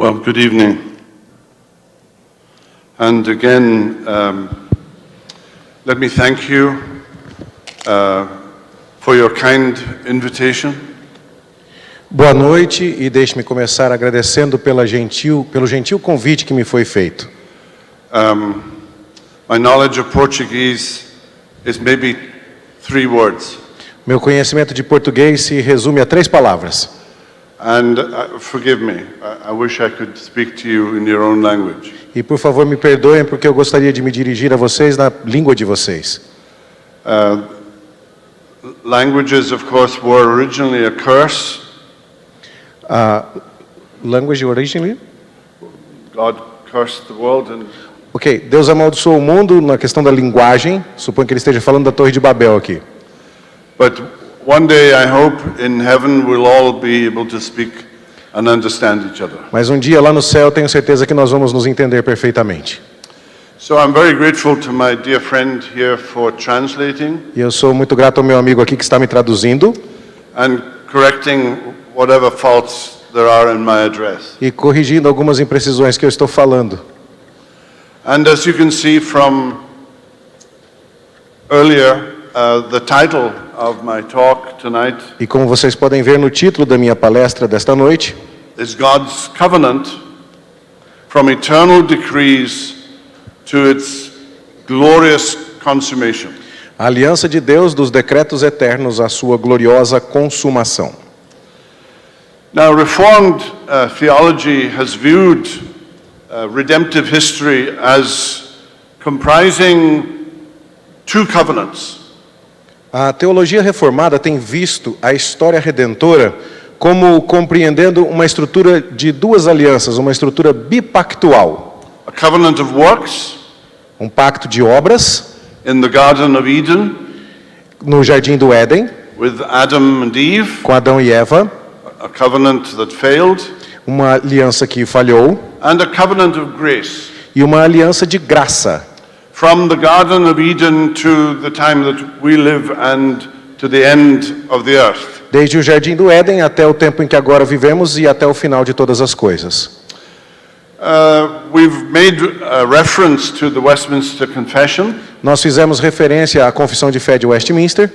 Well, good evening. And again, let me thank you for your kind invitation. Boa noite e deixe-me começar agradecendo pelo gentil convite que me foi feito. My knowledge of Portuguese is maybe 3 words. Meu conhecimento de português se resume a 3 palavras. And forgive me, I wish I could speak to you in your own language. E por favor me perdoem porque eu gostaria de me dirigir a vocês na língua de vocês. Languages, of course, were originally a curse. Language originally? God cursed the world and Ok, Deus amaldiçoou o mundo na questão da linguagem. Suponho que ele esteja falando da Torre de Babel aqui. but one day I hope in heaven we'll all be able to speak and understand each other. Mas um dia lá no céu tenho certeza que nós vamos nos entender perfeitamente. So I'm very grateful to my dear friend here for translating E eu sou muito grato ao meu amigo aqui que está me traduzindo and correcting whatever faults there are in my address. e corrigindo algumas imprecisões que eu estou falando. And as you can see from earlier, the title of my talk tonight E como vocês podem ver no título da minha palestra desta noite, is God's covenant from eternal decrees to its glorious consummation. a aliança de Deus dos decretos eternos à sua gloriosa consumação. Now, Reformed theology has viewed redemptive history as comprising 2 covenants. A teologia reformada tem visto a história redentora como compreendendo uma estrutura de 2 alianças, uma estrutura bipactual. A covenant of works Um pacto de obras in the Garden of Eden no Jardim do Éden, with Adam and Eve, com Adão e Eva, a covenant that failed, uma aliança que falhou, and a covenant of grace e uma aliança de graça, from the Garden of Eden to the time that we live and to the end of the earth. desde o Jardim do Éden até o tempo em que agora vivemos e até o final de todas as coisas. We've made reference to the Westminster Confession. Nós fizemos referência à Confissão de Fé de Westminster.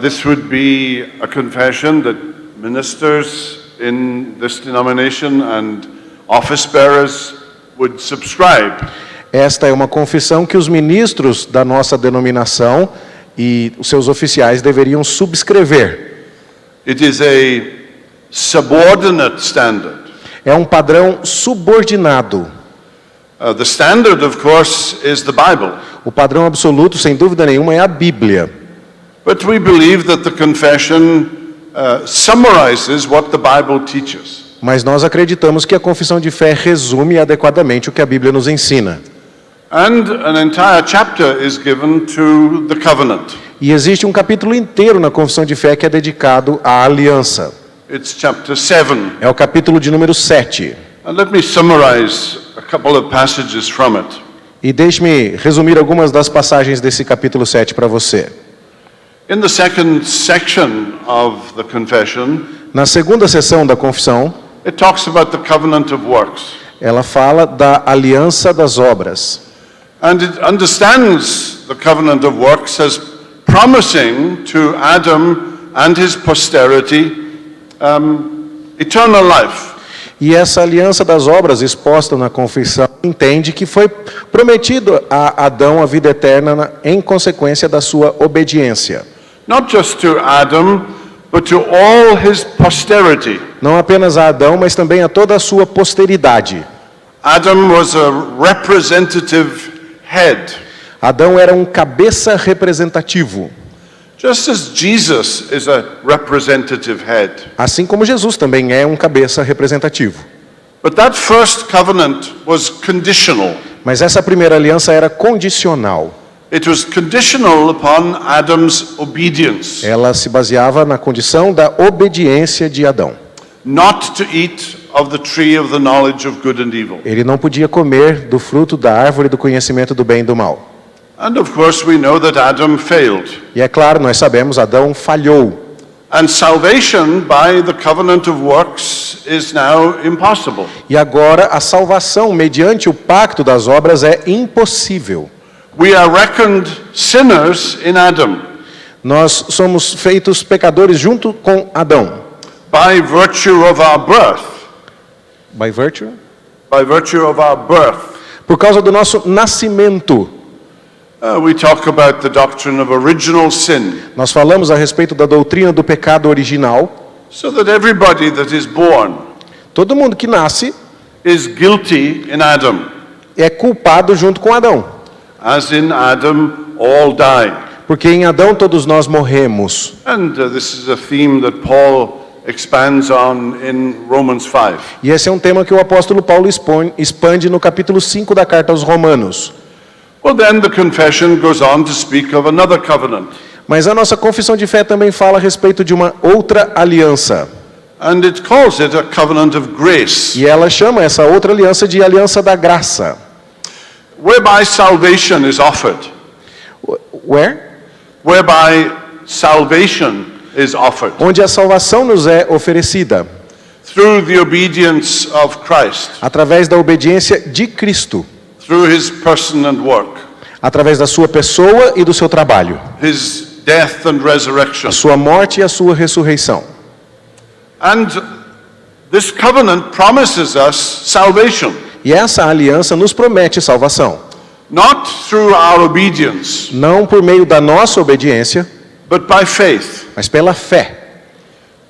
This would be a confession that ministers in this denomination and office bearers would subscribe. Esta é uma confissão que os ministros da nossa denominação e os seus oficiais deveriam subscrever. It is a subordinate standard. É um padrão subordinado. The standard, of course, is the Bible. O padrão absoluto, sem dúvida nenhuma, é a Bíblia. But we believe that the confession summarizes what the Bible teaches. Mas nós acreditamos que a confissão de fé resume adequadamente o que a Bíblia nos ensina. And an entire chapter is given to the covenant. E existe um capítulo inteiro na confissão de fé que é dedicado à aliança. It's chapter 7. É o capítulo de número 7. And let me summarize a couple of passages from it. E deixe-me resumir algumas das passagens desse capítulo 7 para você. In the second section of the confession, Na segunda seção da confissão, it talks about the covenant of works. ela fala da aliança das obras. And it understands the covenant of works as promising to Adam and his posterity eternal life. E essa aliança das obras exposta na confissão entende que foi prometido a Adão a vida eterna em consequência da sua obediência. Not just to Adam, but to all his posterity. Não apenas a Adão, mas também a toda a sua posteridade. Adam was a representative head. Adão era um cabeça representativo. Just as Jesus is a representative head. Assim como Jesus também é um cabeça representativo. But that first covenant was conditional. Mas essa primeira aliança era condicional. It was conditional upon Adam's obedience. Ela se baseava na condição da obediência de Adão. Not to eat of the tree of the knowledge of good and evil. Ele não podia comer do fruto da árvore do conhecimento do bem e do mal. And of course we know that Adam failed. E é claro, nós sabemos, Adão falhou. And salvation by the covenant of works is now impossible. E agora a salvação mediante o pacto das obras é impossível. We are reckoned sinners in Adam Nós somos feitos pecadores junto com Adão. by virtue of our birth. By virtue? By virtue of our birth. Por causa do nosso nascimento. We talk about the doctrine of original sin, Nós falamos a respeito da doutrina do pecado original. so that everybody that is born Todo mundo que nasce is guilty in Adam. é culpado junto com Adão. As in Adam, all die. Porque em Adão todos nós morremos. And this is a theme that Paul expands on in Romans 5. E esse é um tema que o apóstolo Paulo expande no capítulo 5 da carta aos Romanos. Well, then the confession goes on to speak of another covenant. Mas a nossa confissão de fé também fala a respeito de uma outra aliança. And it calls it a covenant of grace, E ela chama essa outra aliança de aliança da graça. whereby salvation is offered. Where? Whereby salvation is offered Onde a salvação nos é oferecida. through the obedience of Christ, Através da obediência de Cristo. through his person and work, Através da sua pessoa e do seu trabalho. his death and resurrection. A sua morte e a sua ressurreição. And this covenant promises us salvation, E essa aliança nos promete salvação. not through our obedience, Não por meio da nossa obediência, but by faith, mas pela fé.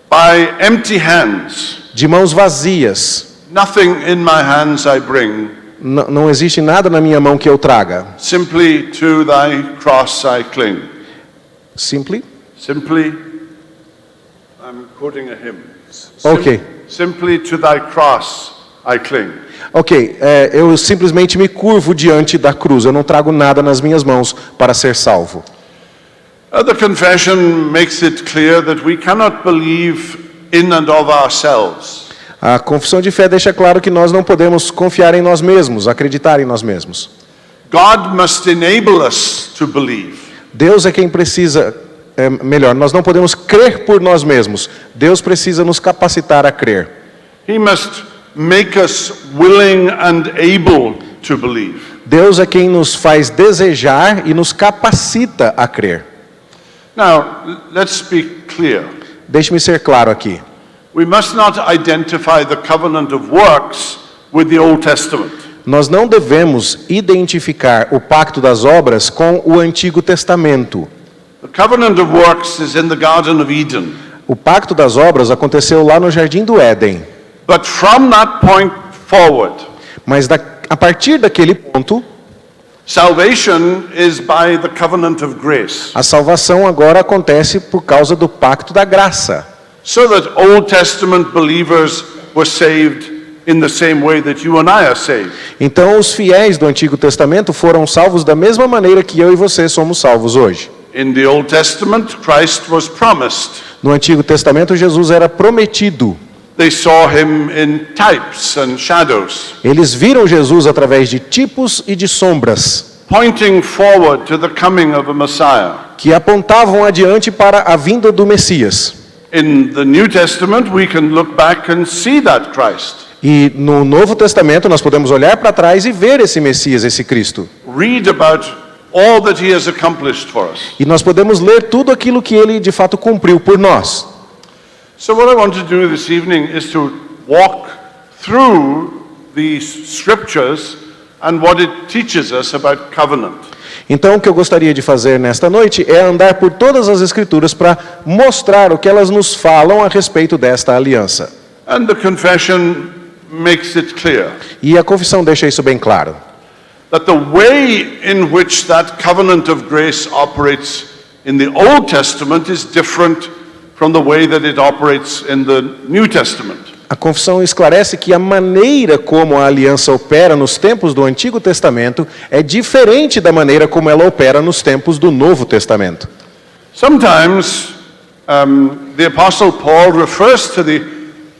by empty hands. De mãos vazias. Nothing in my hands I bring, Não existe nada na minha mão que eu traga. simply to thy cross I cling. Simples? Simply, I'm quoting a hymn. Okay. Simply to thy cross I cling. Ok, eu simplesmente me curvo diante da cruz. Eu não trago nada nas minhas mãos para ser salvo. The confession makes it clear that we cannot believe in and of ourselves. A confissão de fé deixa claro que nós não podemos confiar em nós mesmos, acreditar em nós mesmos. God must enable us to believe. Deus é quem precisa, melhor, nós não podemos crer por nós mesmos. Deus precisa nos capacitar a crer. He must make us willing and able to believe. Deus é quem nos faz desejar e nos capacita a crer. Now, let's be clear. Deixe-me ser claro aqui. We must not identify the covenant of works with the Old Testament. Nós não devemos identificar o pacto das obras com o Antigo Testamento. The covenant of works is in the Garden of Eden. O pacto das obras aconteceu lá no Jardim do Éden. But from that point forward, Mas a partir daquele ponto, salvation is by the covenant of grace. a salvação agora acontece por causa do pacto da graça. So that Old Testament believers were saved in the same way that you and I are saved. Então os fiéis do Antigo Testamento foram salvos da mesma maneira que eu e você somos salvos hoje. In the Old Testament, Christ was promised. No Antigo Testamento, Jesus era prometido. They saw him in types and shadows, Eles viram Jesus através de tipos e de sombras, pointing forward to the coming of a Messiah. que apontavam adiante para a vinda do Messias. In the New Testament, we can look back and see that Christ. E no Novo Testamento nós podemos olhar para trás e ver esse Messias, esse Cristo. Read about all that he has accomplished for us. E nós podemos ler tudo aquilo que ele de fato cumpriu por nós. So what I want to do this evening is to walk through these scriptures and what it teaches us about covenant. Então o que eu gostaria de fazer nesta noite é andar por todas as Escrituras para mostrar o que elas nos falam a respeito desta aliança. And the confession makes it clear E a confissão deixa isso bem claro. that the way in which that covenant of grace operates in the Old Testament is different from the way that it operates in the New Testament. A confissão esclarece que a maneira como a aliança opera nos tempos do Antigo Testamento é diferente da maneira como ela opera nos tempos do Novo Testamento. Sometimes the Apostle Paul refers to the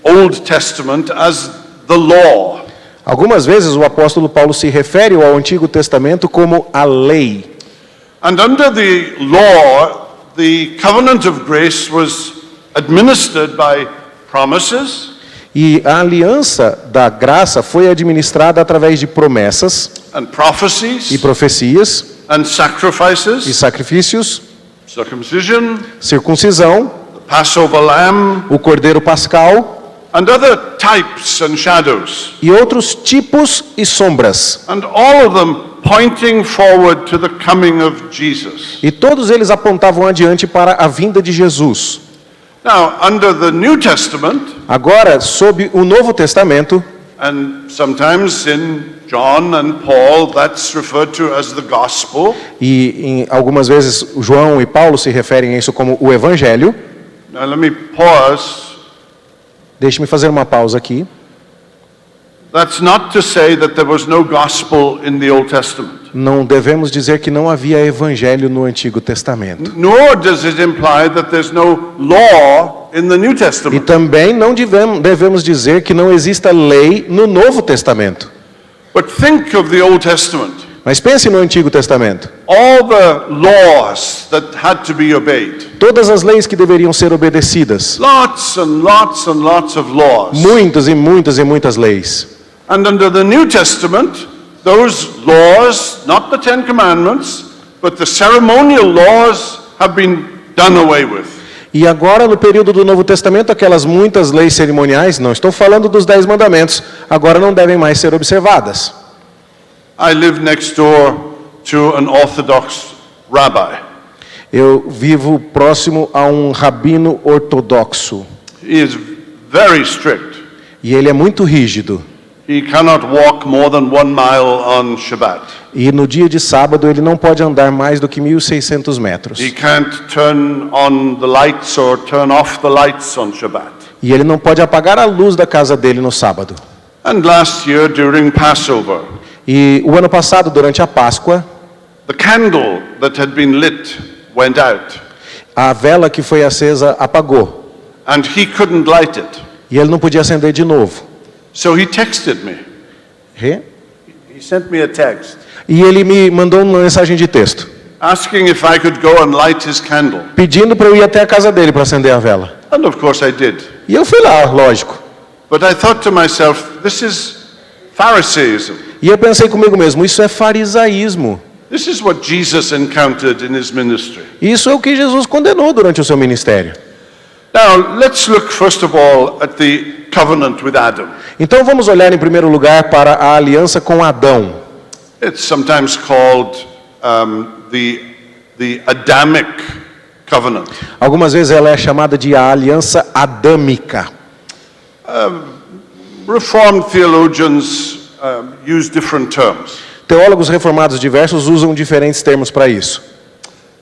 Old Testament as the law. Algumas vezes o apóstolo Paulo se refere ao Antigo Testamento como a lei. And under the law, the covenant of grace was administered by promises E a aliança da graça foi administrada através de promessas and e prophecies profecias and e sacrifices, sacrifícios, circumcision, circuncisão, the Passover lamb, o cordeiro pascal and other types and shadows, e outros tipos e sombras. and all of them pointing forward to the coming of Jesus. E todos eles apontavam adiante para a vinda de Jesus. Now, under the New Testament, Agora, sob o Novo Testamento, and sometimes in John and Paul, that's referred to as the gospel. e em algumas vezes João e Paulo se referem a isso como o Evangelho. Now, let me pause. Deixe-me fazer uma pausa aqui. That's not to say that there was no gospel in the Old Testament. Não devemos dizer que não havia Evangelho no Antigo Testamento. Nor does it imply that there's no law in the New E Testament. também não devemos dizer que não exista lei no Novo Testamento. But think of the Old Testament. Mas pense no Antigo Testamento. All the laws that had to be obeyed. Todas as leis que deveriam ser obedecidas. Lots and lots and lots of laws. Muitas e muitas e muitas leis. And under the New Testament, those laws, not the Ten Commandments, but the ceremonial laws have been done away with. E agora, no período do Novo Testamento, aquelas muitas leis cerimoniais, não estou falando dos 10 mandamentos, agora não devem mais ser observadas. I live next door to an Orthodox rabbi. Eu vivo próximo a um rabino ortodoxo. He is very strict. E ele é muito rígido. He cannot walk more than 1 mile on Shabbat. E no dia de sábado ele não pode andar mais do que 1.600 metros. He can't turn on the lights or turn off the lights on Shabbat. E ele não pode apagar a luz da casa dele no sábado. And last year during Passover, E o ano passado, durante a Páscoa, the candle that had been lit went out. a vela que foi acesa apagou. And he couldn't light it. E ele não podia acender de novo. So he texted me. He sent me a text E ele me mandou uma mensagem de texto, asking if I could go and light his candle. pedindo para eu ir até a casa dele para acender a vela. And of course I did. E eu fui lá, lógico. But I thought to myself, this is Pharisaism. E eu pensei comigo mesmo, isso é farisaísmo. This is what Jesus encountered in his ministry. Isso é o que Jesus condenou durante o seu ministério. Now, let's look first of all at the covenant with Adam. Então vamos olhar em primeiro lugar para a aliança com Adão. It's sometimes called the Adamic covenant. Algumas vezes ela é chamada de a aliança adâmica. Reformed theologians use different terms. Teólogos reformados diversos usam diferentes termos para isso.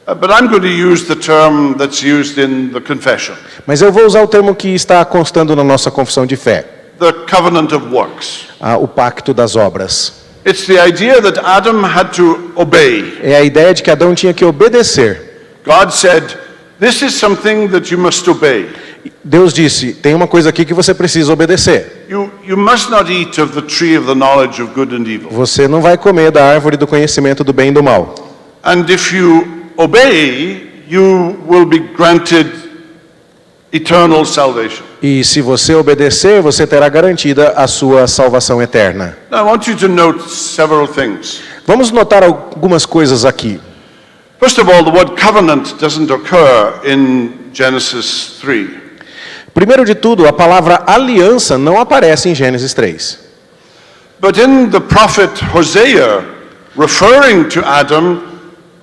But I'm going to use the term that's used in the confession, Mas eu vou usar o termo que está constando na nossa confissão de fé, the covenant of works. o pacto das obras. It's the idea that Adam had to obey. É a ideia de que Adão tinha que obedecer. God said, this is something that you must obey. Deus disse, tem uma coisa aqui que você precisa obedecer. You must not eat of the tree of the knowledge of good and evil. Você não vai comer da árvore do conhecimento do bem e do mal. And if you obey, you will be granted eternal salvation. E se você obedecer, você terá garantida a sua salvação eterna. Now, I want you to note several things. Vamos notar algumas coisas aqui. First of all, the word covenant doesn't occur in Genesis 3. Primeiro de tudo, a palavra aliança não aparece em Gênesis 3. But in the prophet Hosea, referring to Adam,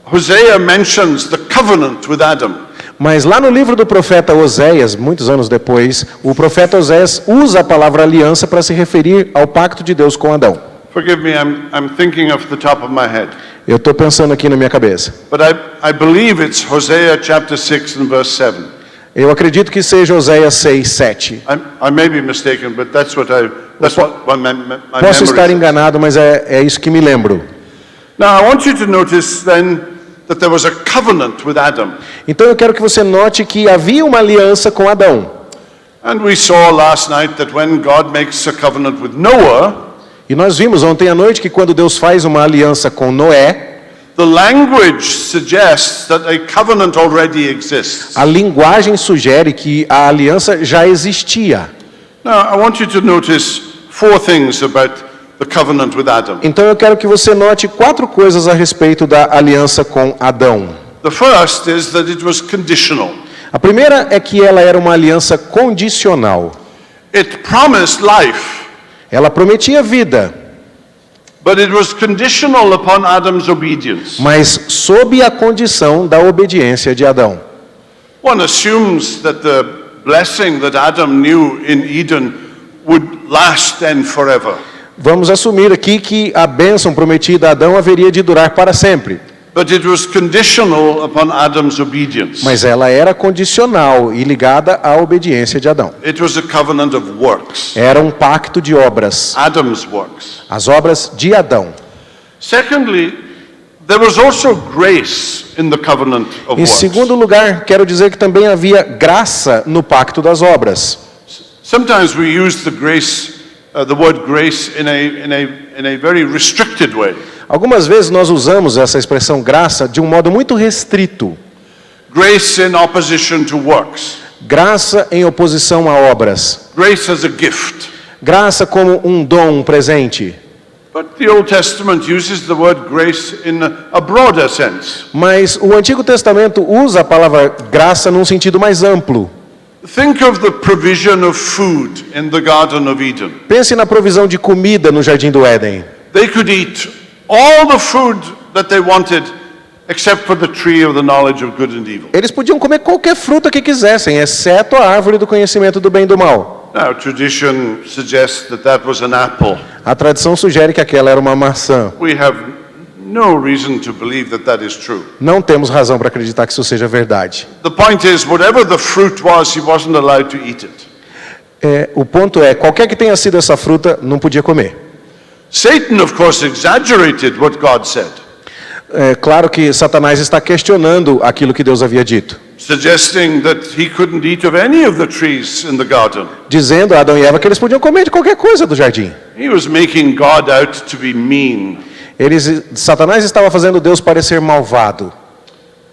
Hosea mentions the covenant with Adam. Mas lá no livro do profeta Oséias, muitos anos depois, o profeta Oséias usa a palavra aliança para se referir ao pacto de Deus com Adão. Forgive me, I'm thinking off the top of my head. Eu estou pensando aqui na minha cabeça. But I believe it's Hosea chapter 6 and verse 7. Eu acredito que seja Oséias 6, 7. I may be mistaken, but that's what my Posso memory estar says. enganado, mas é isso que me lembro. Now, I want you to notice then that there was a covenant with Adam. Então eu quero que você note que havia uma aliança com Adão. And we saw last night that when God makes a covenant with Noah, E nós vimos ontem à noite que quando Deus faz uma aliança com Noé, The language suggests that a covenant already exists. A linguagem sugere que a aliança já existia. Now, I want you to notice 4 things about the covenant with Adam. Então eu quero que você note 4 coisas a respeito da aliança com Adão. The first is that it was conditional. A primeira é que ela era uma aliança condicional. It promised life, Ela prometia vida, but it was conditional upon Adam's obedience. mas sob a condição da obediência de Adão. One assumes that the blessing that Adam knew in Eden would last then forever. Vamos assumir aqui que a bênção prometida a Adão haveria de durar para sempre. But it was conditional upon Adam's obedience. Mas ela era condicional e ligada à obediência de Adão. It was a covenant of works, Era um pacto de obras, Adam's works. as obras de Adão. Secondly, there was also grace in the covenant of Em works. segundo lugar, quero dizer que também havia graça no pacto das obras. Sometimes we use the word grace in a very restricted way. Algumas vezes nós usamos essa expressão graça de um modo muito restrito. Grace in opposition to works. Graça em oposição a obras. Grace as a gift. Graça como um dom, um presente. But the Old Testament uses the word grace in a broader sense. Mas o Antigo Testamento usa a palavra graça num sentido mais amplo. Think of the provision of food in the Garden of Eden. Pense na provisão de comida no Jardim do Éden. They could eat all the food that they wanted except for the tree of the knowledge of good and evil. Eles podiam comer qualquer fruta que quisessem, exceto a árvore do conhecimento do bem e do mal. Now, tradition suggests that that was an apple. A tradição sugere que aquela era uma maçã. We have no reason to believe that that is true. Não temos razão para acreditar que isso seja verdade. The point is, whatever the fruit was, he wasn't allowed to eat it. O ponto é, qualquer que tenha sido essa fruta, não podia comer. Satan, of course, exaggerated what God said, É claro que Satanás está questionando aquilo que Deus havia dito, suggesting that he couldn't eat of any of the trees in the garden. dizendo a Adão e Eva que eles podiam comer de qualquer coisa do jardim. He was making God out to be mean. Satanás estava fazendo Deus parecer malvado.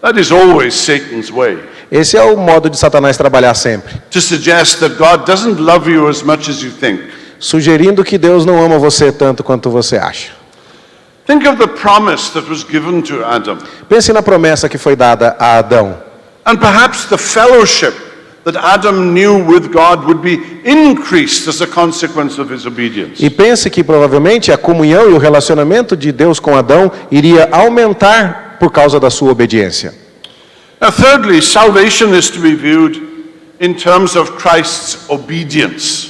That is always Satan's way, Esse é o modo de Satanás trabalhar sempre, to suggest that God doesn't love you as much as you think. sugerindo que Deus não ama você tanto quanto você acha. Think of the promise that was given to Adam, Pense na promessa que foi dada a Adão. and perhaps the fellowship that Adam knew with God would be increased as a consequence of his obedience. E pense que provavelmente a comunhão e o relacionamento de Deus com Adão iria aumentar por causa da sua obediência. Now, thirdly, salvation is to be viewed in terms of Christ's obedience.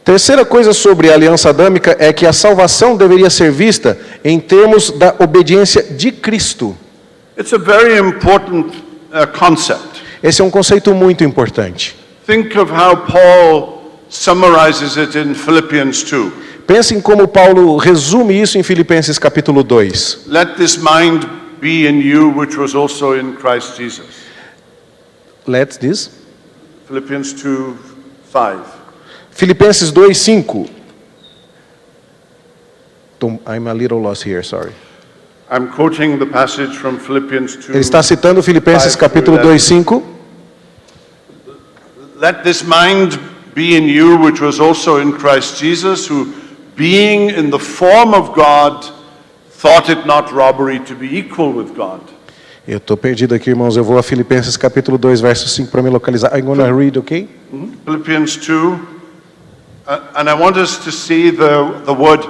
Terceira coisa sobre a aliança adâmica é que a salvação deveria ser vista em termos da obediência de Cristo. It's a very important concept. Esse é um conceito muito importante. Think of how Paul summarizes it in Philippians 2. Pense em como Paulo resume isso em Filipenses capítulo 2. Let this mind be in you, which was also in Christ Jesus. Let's this. Philippians 2:5. Filipenses 2:5. I'm a little lost here, sorry. I'm quoting the passage from Philippians 2. Ele está citando Filipenses capítulo 2:5. Let this mind be in you, which was also in Christ Jesus, who, being in the form of God, thought it not robbery to be equal with God. Eu estou perdido aqui, irmãos. Eu vou a Filipenses capítulo 2, verso 5 para me localizar. I'm going to read, okay? Philippians 2, and I want us to see the word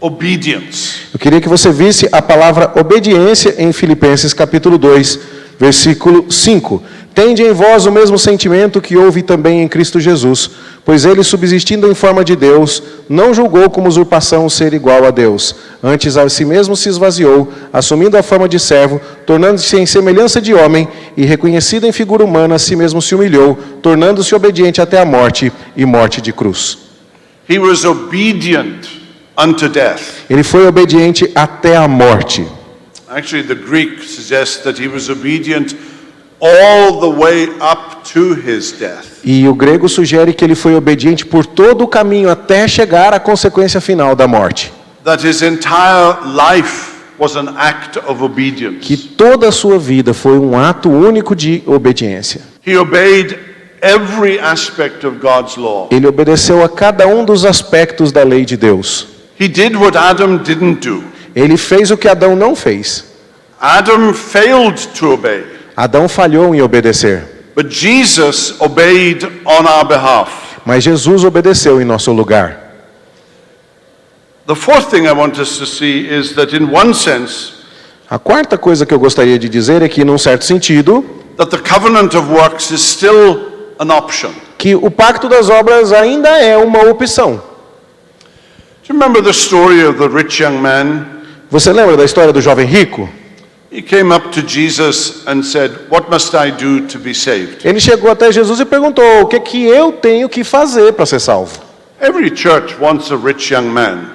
obedience. Eu queria que você visse a palavra obediência em Filipenses capítulo 2, versículo 5. Tende em vós o mesmo sentimento que houve também em Cristo Jesus, pois ele, subsistindo em forma de Deus, não julgou como usurpação ser igual a Deus. Antes a si mesmo se esvaziou, assumindo a forma de servo, tornando-se em semelhança de homem, e reconhecido em figura humana, a si mesmo se humilhou, tornando-se obediente até a morte e morte de cruz. He was obedient unto death. Ele foi obediente até a morte. Actually, the Greek suggests that he was obedient all the way up to his death. E o grego sugere que ele foi obediente por todo o caminho até chegar à consequência final da morte. That his entire life was an act of obedience. que toda a sua vida foi um ato único de obediência. He obeyed every aspect of God's law. Ele obedeceu a cada um dos aspectos da lei de Deus. He did what Adam didn't do. Ele fez o que Adão não fez. Adam failed to obey, Adão falhou em obedecer, but Jesus obeyed on our behalf. mas Jesus obedeceu em nosso lugar. The fourth thing I want us to see is that in one sense, A quarta coisa que eu gostaria de dizer é que, num certo sentido, that the covenant of works is still an option. que o pacto das obras ainda é uma opção. Do you remember the story of the rich young man? Você lembra da história do jovem rico? He came up to Jesus and said, "What must I do to be saved?" Ele chegou até Jesus e perguntou: o que é que eu tenho que fazer para ser salvo? Every church wants a rich young man.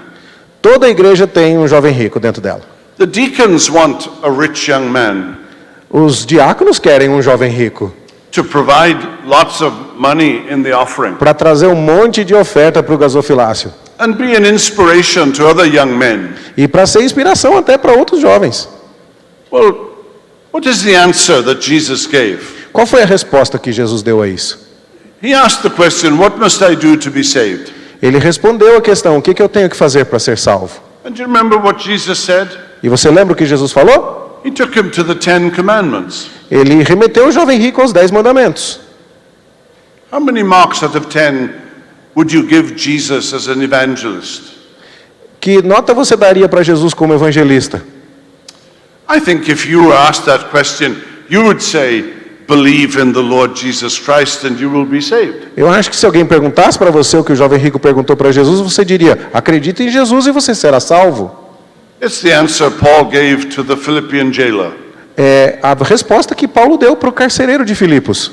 Toda igreja tem um jovem rico dentro dela. The deacons want a rich young man Os diáconos querem um jovem rico to provide lots of money in the offering para trazer um monte de oferta para o gasofilácio and be an inspiration to other young men. e para ser inspiração até para outros jovens. Well, what is the answer that Jesus gave? Qual foi a resposta que Jesus deu a isso? He asked the question, "What must I do to be saved?" Ele respondeu a questão: o que eu tenho que fazer para ser salvo? And do you remember what Jesus said? E você lembra o que Jesus falou? He took him to the 10 Commandments. Ele remeteu o jovem rico aos 10 mandamentos. How many marks out of 10 would you give Jesus as an evangelist? Que nota você daria para Jesus como evangelista? I think if you were asked that question, you would say, "Believe in the Lord Jesus Christ and you will be saved." Eu acho que se alguém perguntasse para você o que o jovem rico perguntou para Jesus, você diria: acredite em Jesus e você será salvo. It's the answer Paul gave to the Philippian jailer. É a resposta que Paulo deu para o carcereiro de Filipos.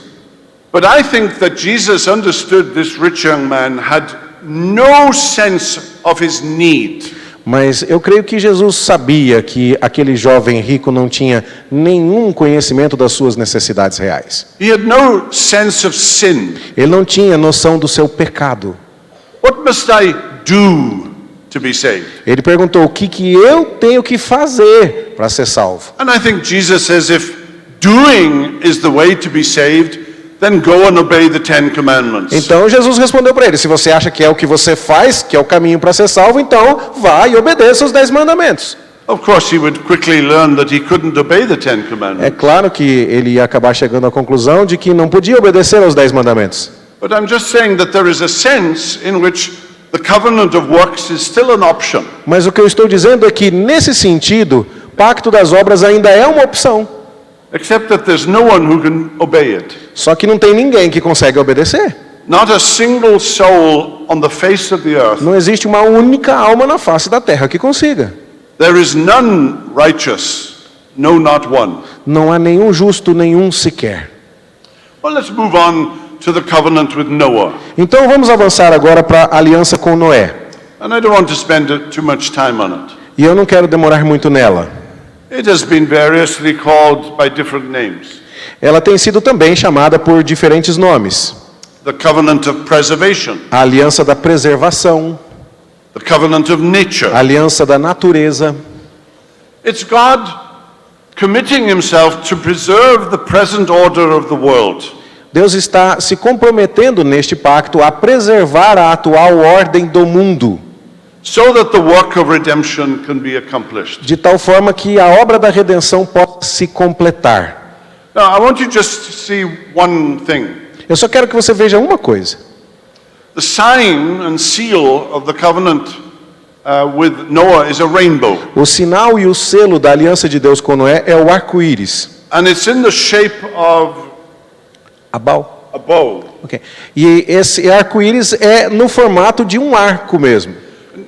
But I think that Jesus understood this rich young man had no sense of his need. Mas eu creio que Jesus sabia que aquele jovem rico não tinha nenhum conhecimento das suas necessidades reais. He had no sense of sin. Ele não tinha noção do seu pecado. What must I do to be saved? Ele perguntou: o que eu tenho que fazer para ser salvo? And I think Jesus says, if doing is the way to be saved, then go and obey the 10 Commandments. Então Jesus respondeu para ele: se você acha que é o que você faz, que é o caminho para ser salvo, então vá e obedeça os 10 mandamentos. Of course, he would quickly learn that he couldn't obey the 10 É Commandments. claro que ele ia acabar chegando à conclusão de que não podia obedecer aos 10 mandamentos. But I'm just saying that there is a sense in which the covenant of works is still an option. Mas o que eu estou dizendo é que, nesse sentido, pacto das obras ainda é uma opção. Except that there's no one who can obey it. Só que não tem ninguém que consegue obedecer. Not a single soul on the face of the earth. Não existe uma única alma na face da terra que consiga. There is none righteous, no, not one. Não há nenhum justo, nenhum sequer. Well, let's move on to the covenant with Noah. Então vamos avançar agora para a aliança com Noé. And I don't want to spend too much time on it. E eu não quero demorar muito nela. It has been variously called by different names. Ela tem sido também chamada por diferentes nomes. The covenant of preservation, A aliança da preservação, the covenant of nature. a aliança da natureza. It's God committing himself to preserve the present order of the world. Deus está se comprometendo neste pacto a preservar a atual ordem do mundo, So that the work of redemption can be accomplished. de tal forma que a obra da redenção possa se completar. Now, I want you just to see one thing. Eu só quero que você veja uma coisa. The sign and seal of the covenant with Noah is a rainbow. O sinal e o selo da aliança de Deus com Noé é o arco-íris. And it's in the shape of Abal. a bow. Okay. E esse arco-íris é no formato de um arco mesmo.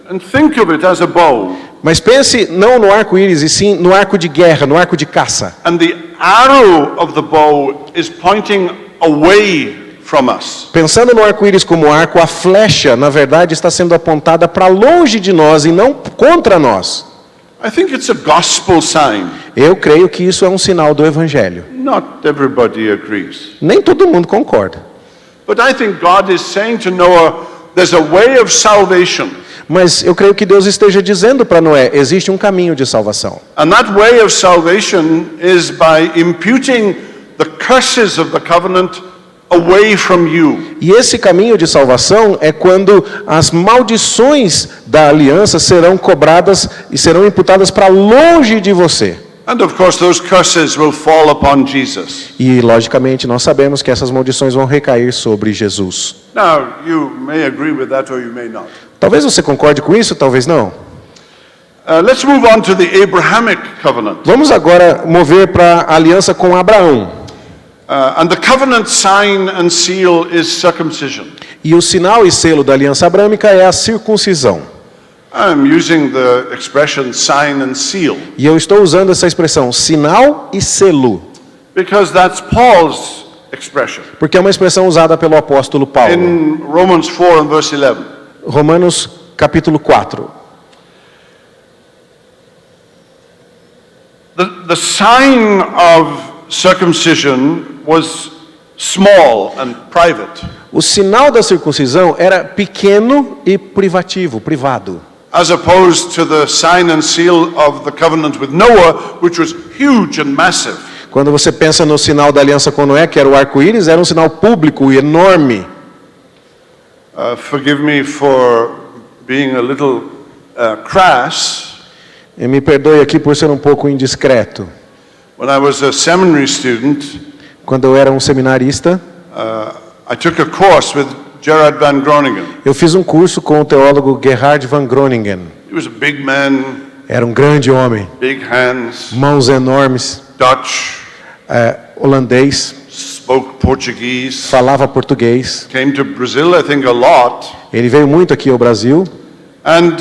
And think of it as a bow. Mas pense não no arco-íris, e sim no arco de guerra, no arco de caça. And the arrow of the bow is pointing away from us. Pensando no arco-íris como arco, a flecha, na verdade, está sendo apontada para longe de nós e não contra nós. I think it's a gospel sign. Eu creio que isso é um sinal do Evangelho. Not everybody agrees. Nem todo mundo concorda. But I think God is saying to Noah, there's a way of salvation. Mas eu creio que Deus esteja dizendo para Noé, existe um caminho de salvação. And that way of salvation is by imputing the curses of the covenant away from you. E esse caminho de salvação é quando as maldições da aliança serão cobradas e serão imputadas para longe de você. And of course those curses will fall upon Jesus. E logicamente nós sabemos que essas maldições vão recair sobre Jesus. Now, you may agree with that or you may not. Talvez você concorde com isso, talvez não. Let's move on to the Abrahamic covenant. Vamos agora mover para a aliança com Abraão. And the covenant sign and seal is circumcision. E o sinal e selo da aliança abrâmica é a circuncisão. I'm using the expression sign and seal E eu estou usando essa expressão sinal e selo, because that's Paul's expression. porque é uma expressão usada pelo apóstolo Paulo. In Romans 4 and verse 11. Romanos capítulo 4. The sign of circumcision was small and private, O sinal da circuncisão era pequeno e privativo, privado. as opposed to the sign and seal of the covenant with Noah, which was huge and massive. Quando você pensa no sinal da aliança com Noé, que era o arco-íris, era um sinal público e enorme. Forgive me for being a little crass. E me perdoe aqui por ser um pouco indiscreto. When I was a seminary student, Quando eu era um seminarista, I took a course with Gerard van Groningen. eu fiz um curso com o teólogo Gerhard van Groningen. He was a big man, Era um grande homem, big hands, mãos enormes, Dutch, holandês, spoke Portuguese, falava português. came to Brazil, I think, a lot. Ele veio muito aqui ao Brasil And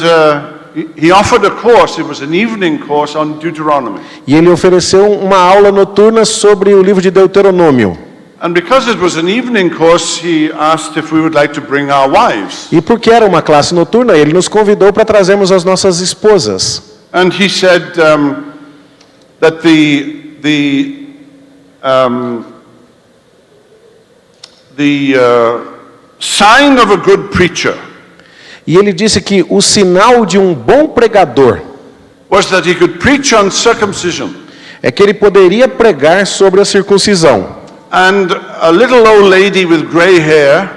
he offered a course, it was an evening course on Deuteronomy. e ele ofereceu uma aula noturna sobre o livro de Deuteronômio. And because it was an evening course, he asked if we would like to bring our wives. E porque era uma classe noturna, ele nos convidou para trazermos as nossas esposas. And he said that the sign of a good preacher E ele disse que o sinal de um bom pregador was that he could preach on circumcision. é que ele poderia pregar sobre a circuncisão. And a little old lady with gray hair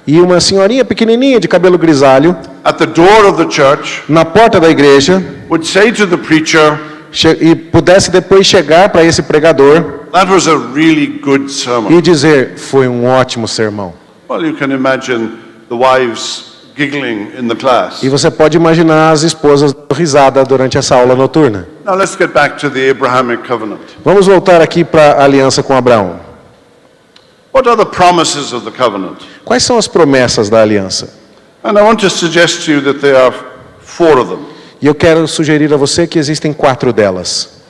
E uma senhorinha pequenininha de cabelo grisalho, at the door of the church na porta da igreja, would say to the preacher, e pudesse depois chegar para esse pregador that was a really good sermon. e dizer, foi um ótimo sermão. Well, you can imagine the wives giggling in the class. E você pode imaginar as esposas dando risada durante essa aula noturna. Now let's get back to the Abrahamic covenant. Vamos voltar aqui para a aliança com Abraão. What are the promises of the covenant? Quais são as promessas da aliança? And I want to suggest to you that there are 4 of them. E eu quero sugerir a você que existem 4 delas.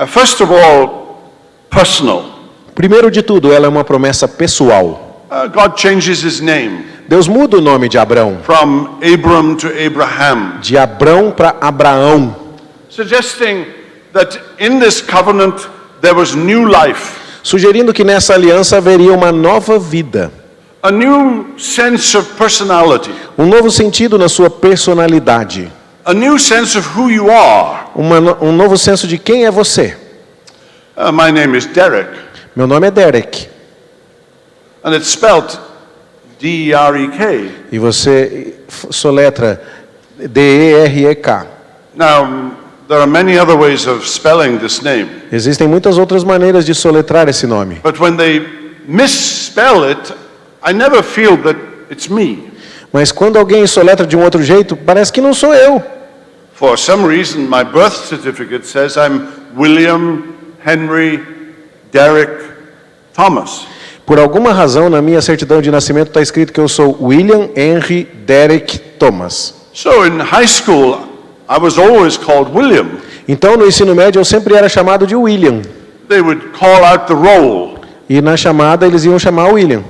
First of all, personal. Primeiro de tudo, ela é uma promessa pessoal. God changes his name Deus muda o nome de Abrão, from Abram to Abraham, de Abrão para Abraão, suggesting that in this covenant there was new life, sugerindo que nessa aliança haveria uma nova vida, a new sense of personality, um novo sentido na sua personalidade, a new sense of who you are. um novo senso de quem é você. My name is Derek, Meu nome é Derek, and it's spelt D-E-R-E-K. e você soletra D-E-R-E-K. Now, there are many other ways of spelling this name, Existem muitas outras maneiras de soletrar esse nome. but when they misspell it, I never feel that it's me. Mas quando alguém soletra de um outro jeito, parece que não sou eu. For some reason, my birth certificate says I'm William Henry Derek Thomas. Por alguma razão, na minha certidão de nascimento está escrito que eu sou William Henry Derek Thomas. So in high school, I was always called William. Então, no ensino médio, eu sempre era chamado de William. They would call out the roll E na chamada, eles iam chamar William,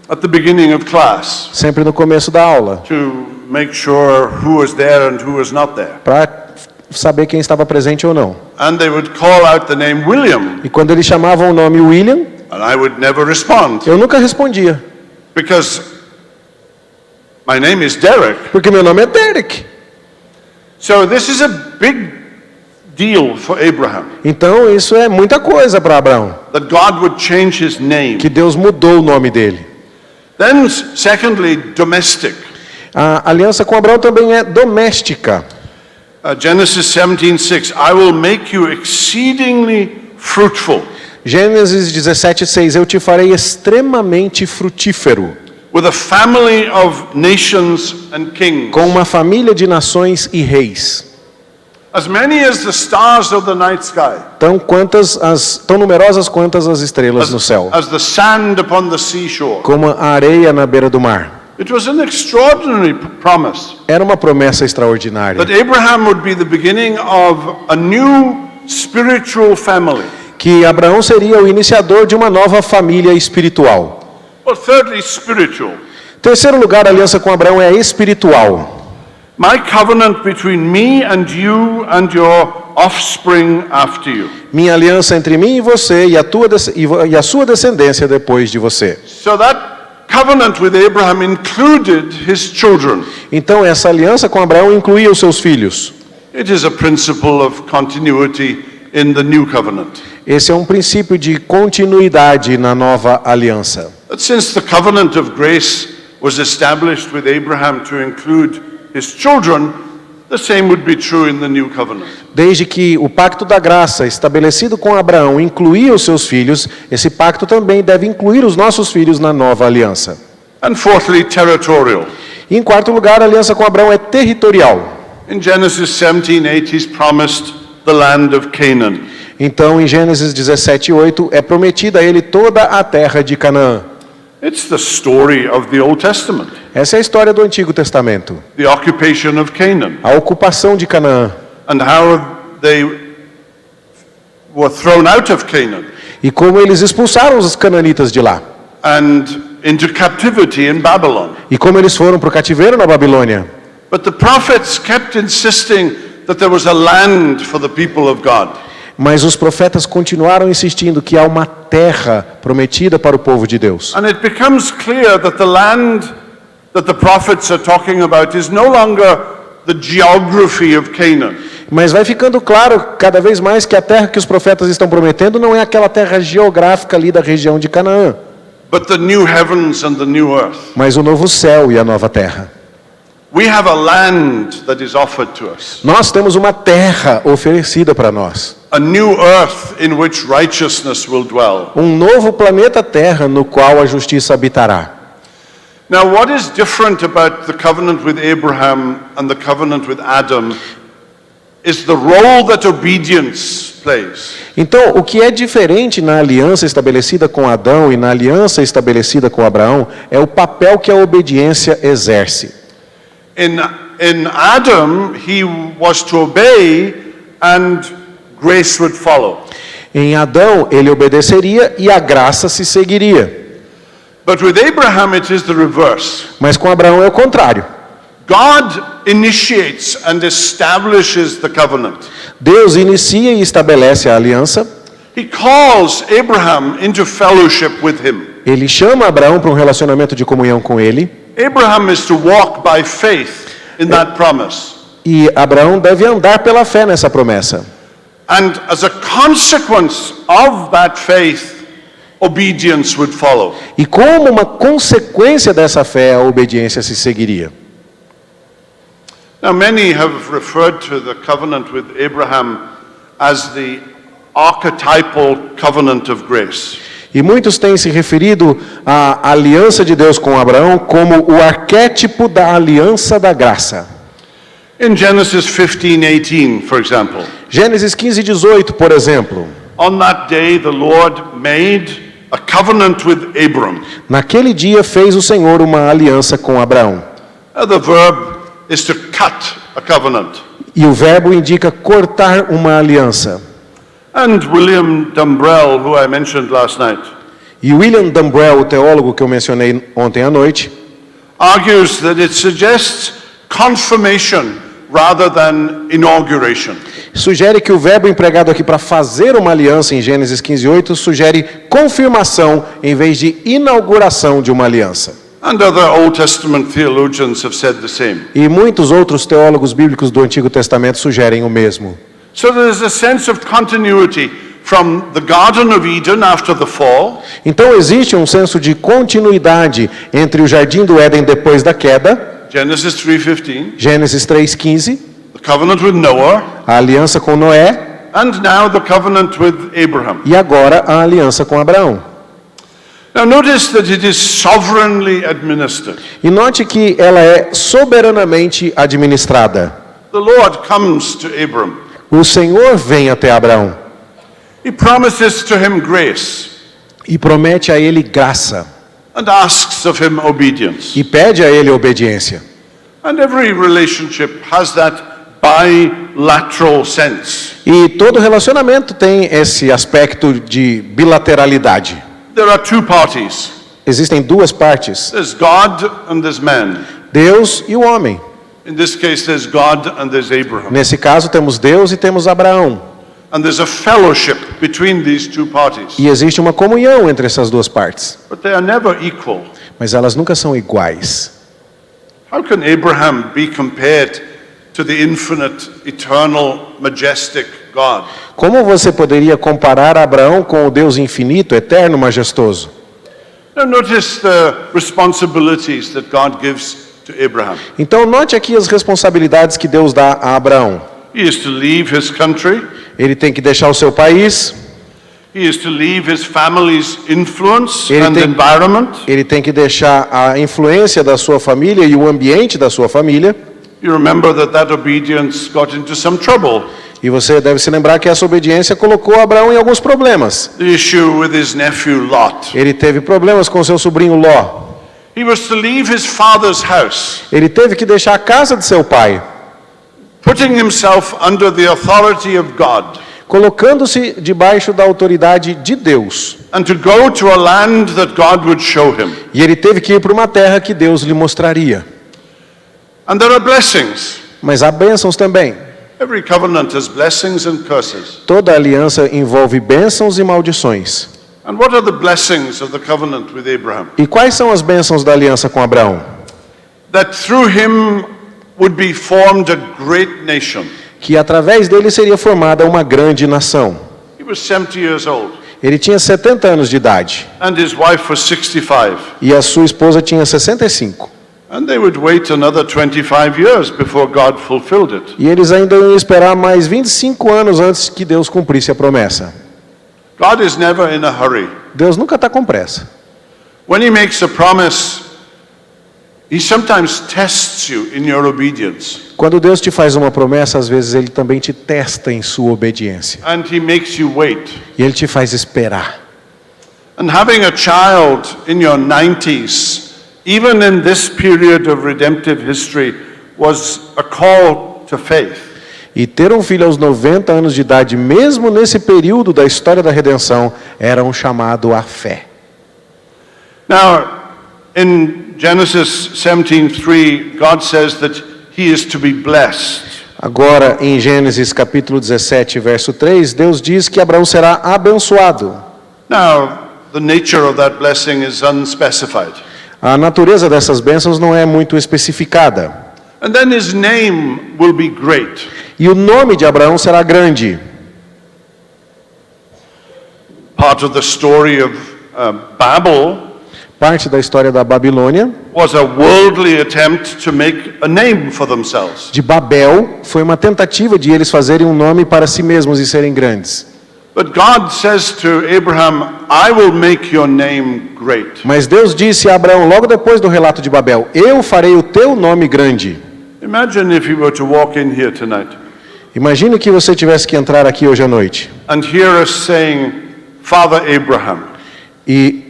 at the beginning of class sempre no começo da aula, to make sure who was there and who was not there. para saber quem estava presente ou não. And they would call out the name William, E quando eles chamavam o nome William, and I would never respond eu nunca respondia. because My name is Derek. Porque meu nome é Derek. So this is a big deal for Abraham, Então isso é muita coisa para Abraão, that God would change his name. que Deus mudou o nome dele. Then, secondly, domestic. A aliança com Abraão também é doméstica. Genesis 17:6, I will make you exceedingly fruitful, Gênesis 17:6, eu te farei extremamente frutífero, with a family of nations and kings, com uma família de nações e reis. as many as the stars of the night sky, Tão numerosas quantas as estrelas no céu, as the sand upon the seashore. como a areia na beira do mar. It was an extraordinary promise Era uma promessa extraordinária, that Abraham would be the beginning of a new spiritual family. que Abraão seria o iniciador de uma nova família espiritual. Well, thirdly, spiritual. Terceiro lugar, a aliança com Abraão é espiritual. My covenant between me and you and your offspring after you. Minha aliança entre mim e você e a sua descendência depois de você. So that covenant with Abraham included his children. Então essa aliança com Abraão incluía os seus filhos. It is a principle of continuity in the new covenant. Esse é um princípio de continuidade na nova aliança. That since the covenant of grace was established with Abraham to include his children, the same would be true in the new covenant. Desde que o pacto da graça estabelecido com Abraão incluía os seus filhos, esse pacto também deve incluir os nossos filhos na nova aliança. And fourthly, territorial. E em quarto lugar, a aliança com Abraão é territorial. In Genesis 17:8, he's promised the land of Canaan. Então, em Gênesis 17:8, é prometida a ele toda a terra de Canaã. It's the story of the Old Testament, Essa é a história do Antigo Testamento, the occupation of Canaan, a ocupação de Canaã. and how they were thrown out of Canaan E como eles expulsaram os cananitas de lá. and into captivity in Babylon. E como eles foram para o cativeiro na Babilônia. But the prophets kept insisting that there was a land for the people of God. Mas os profetas continuaram insistindo que há uma terra prometida para o povo de Deus. And it becomes clear that the land that the prophets are talking about is no longer the geography of Canaan. Mas vai ficando claro cada vez mais que a terra que os profetas estão prometendo não é aquela terra geográfica ali da região de Canaã, But the new heavens and the new earth. mas o novo céu e a nova terra. We have a land that is offered to us. Nós temos uma terra oferecida para nós. A new earth in which righteousness will dwell. Um novo planeta Terra no qual a justiça habitará. Now, what is different about the covenant with Abraham and the covenant with Adam is the role that obedience plays. Então, o que é diferente na aliança estabelecida com Adão e na aliança estabelecida com Abraão é o papel que a obediência exerce. In Adam, he was to obey and grace would follow. Em Adão, ele obedeceria e a graça se seguiria. But with Abraham, it is the reverse. Mas com Abraão é o contrário. God initiates and establishes the covenant. Deus inicia e estabelece a aliança. He calls Abraham into fellowship with him. Ele chama Abraão para um relacionamento de comunhão com ele. Abraham is to walk by faith in that promise. E Abraão deve andar pela fé nessa promessa. And as a consequence of that faith, obedience would follow. E como uma consequência dessa fé, a obediência se seguiria. Now, many have referred to the covenant with Abraham as the archetypal covenant of grace. E muitos têm se referido à aliança de Deus com Abraão como o arquétipo da aliança da graça. In Genesis 15:18, for example, Gênesis 15:18, por exemplo. on that day the Lord made a covenant with Abram. Naquele dia fez o Senhor uma aliança com Abraão. The verb is to cut a covenant. E o verbo indica cortar uma aliança. And William Dumbrell, who I mentioned last night, E William Dumbrell, o teólogo que eu mencionei ontem à noite, argues that it suggests confirmation rather than inauguration. sugere que o verbo empregado aqui para fazer uma aliança em Gênesis 15:8 sugere confirmação em vez de inauguração de uma aliança. And other Old Testament theologians have said the same. E muitos outros teólogos bíblicos do Antigo Testamento sugerem o mesmo. So there's a sense of continuity from the Garden of Eden after the fall, Então existe um senso de continuidade entre o Jardim do Éden depois da queda, Genesis 3:15, Gênesis 3:15, the covenant with Noah, a aliança com Noé, and now the covenant with Abraham. e agora a aliança com Abraão. Now notice that it is sovereignly administered. E note que ela é soberanamente administrada. The Lord comes to Abram. O Senhor vem até Abraão He promises to him grace e promete a ele graça and asks of him obedience. e pede a ele obediência. And every relationship has that bilateral sense. E todo relacionamento tem esse aspecto de bilateralidade. There are two parties. Existem duas partes, There's God and there's man. Deus e o homem. In this case, there's God and there's Abraham. Nesse caso temos Deus e temos Abraão. And there's a fellowship between these two parties. E existe uma comunhão entre essas duas partes, But they are never equal. mas elas nunca são iguais. How can Abraham be compared to the infinite, eternal, majestic God? Como você poderia comparar Abraão com o Deus infinito, eterno, majestoso? Now notice the responsibilities that God gives to Abraham. Então note aqui as responsabilidades que Deus dá a Abraão. He is to leave his country. Ele tem que deixar o seu país, He is to leave his family's influence Ele and tem- environment. ele tem que deixar a influência da sua família e o ambiente da sua família. You remember that obedience got into some trouble. E você deve se lembrar que essa obediência colocou Abraão em alguns problemas. The issue with his nephew Lot. Ele teve problemas com seu sobrinho Ló. He was to leave his father's house, Ele teve que deixar a casa de seu pai, putting himself under the authority of God, colocando-se debaixo da autoridade de Deus. and to go to a land that God would show him. E ele teve que ir para uma terra que Deus lhe mostraria. And there are blessings. Mas há bênçãos também. Every covenant has blessings and curses. Toda aliança envolve bênçãos e maldições. And what are the blessings of the covenant with Abraham? E quais são as bênçãos da aliança com Abraão? That through him would be formed a great nation. Que através dele seria formada uma grande nação. He was 70 years old, Ele tinha 70 anos de idade and his wife was 65. e a sua esposa tinha 65. And they would wait another 25 years before God fulfilled it. E eles ainda iam esperar mais 25 anos antes que Deus cumprisse a promessa. God is never in a hurry. Deus nunca está com pressa. When he makes a promise, he sometimes tests you in your obedience. Quando Deus te faz uma promessa, às vezes Ele também te testa em sua obediência. And he makes you wait. E Ele te faz esperar. And having a child in your 90s, even in this period of redemptive history, was a call to faith. E ter um filho aos 90 anos de idade, mesmo nesse período da história da redenção, era um chamado à fé. Now, in Genesis 17:3, God says that he is to be blessed. Agora, em Gênesis capítulo 17, verso 3, Deus diz que Abraão será abençoado. Now, the nature of that blessing is unspecified. A natureza dessas bênçãos não é muito especificada. And then his name will be great. E o nome de Abraão será grande. Part of the story of Babel Parte da história da Babilônia, was a worldly attempt to make a name for themselves. de Babel, foi uma tentativa de eles fazerem um nome para si mesmos e serem grandes. But God says to Abraham, I will make your name great. Mas Deus disse a Abraão, logo depois do relato de Babel, eu farei o teu nome grande. Imagine if you were to walk in here tonight Imagine que você tivesse que entrar aqui hoje à noite and hear us saying, Father Abraham, e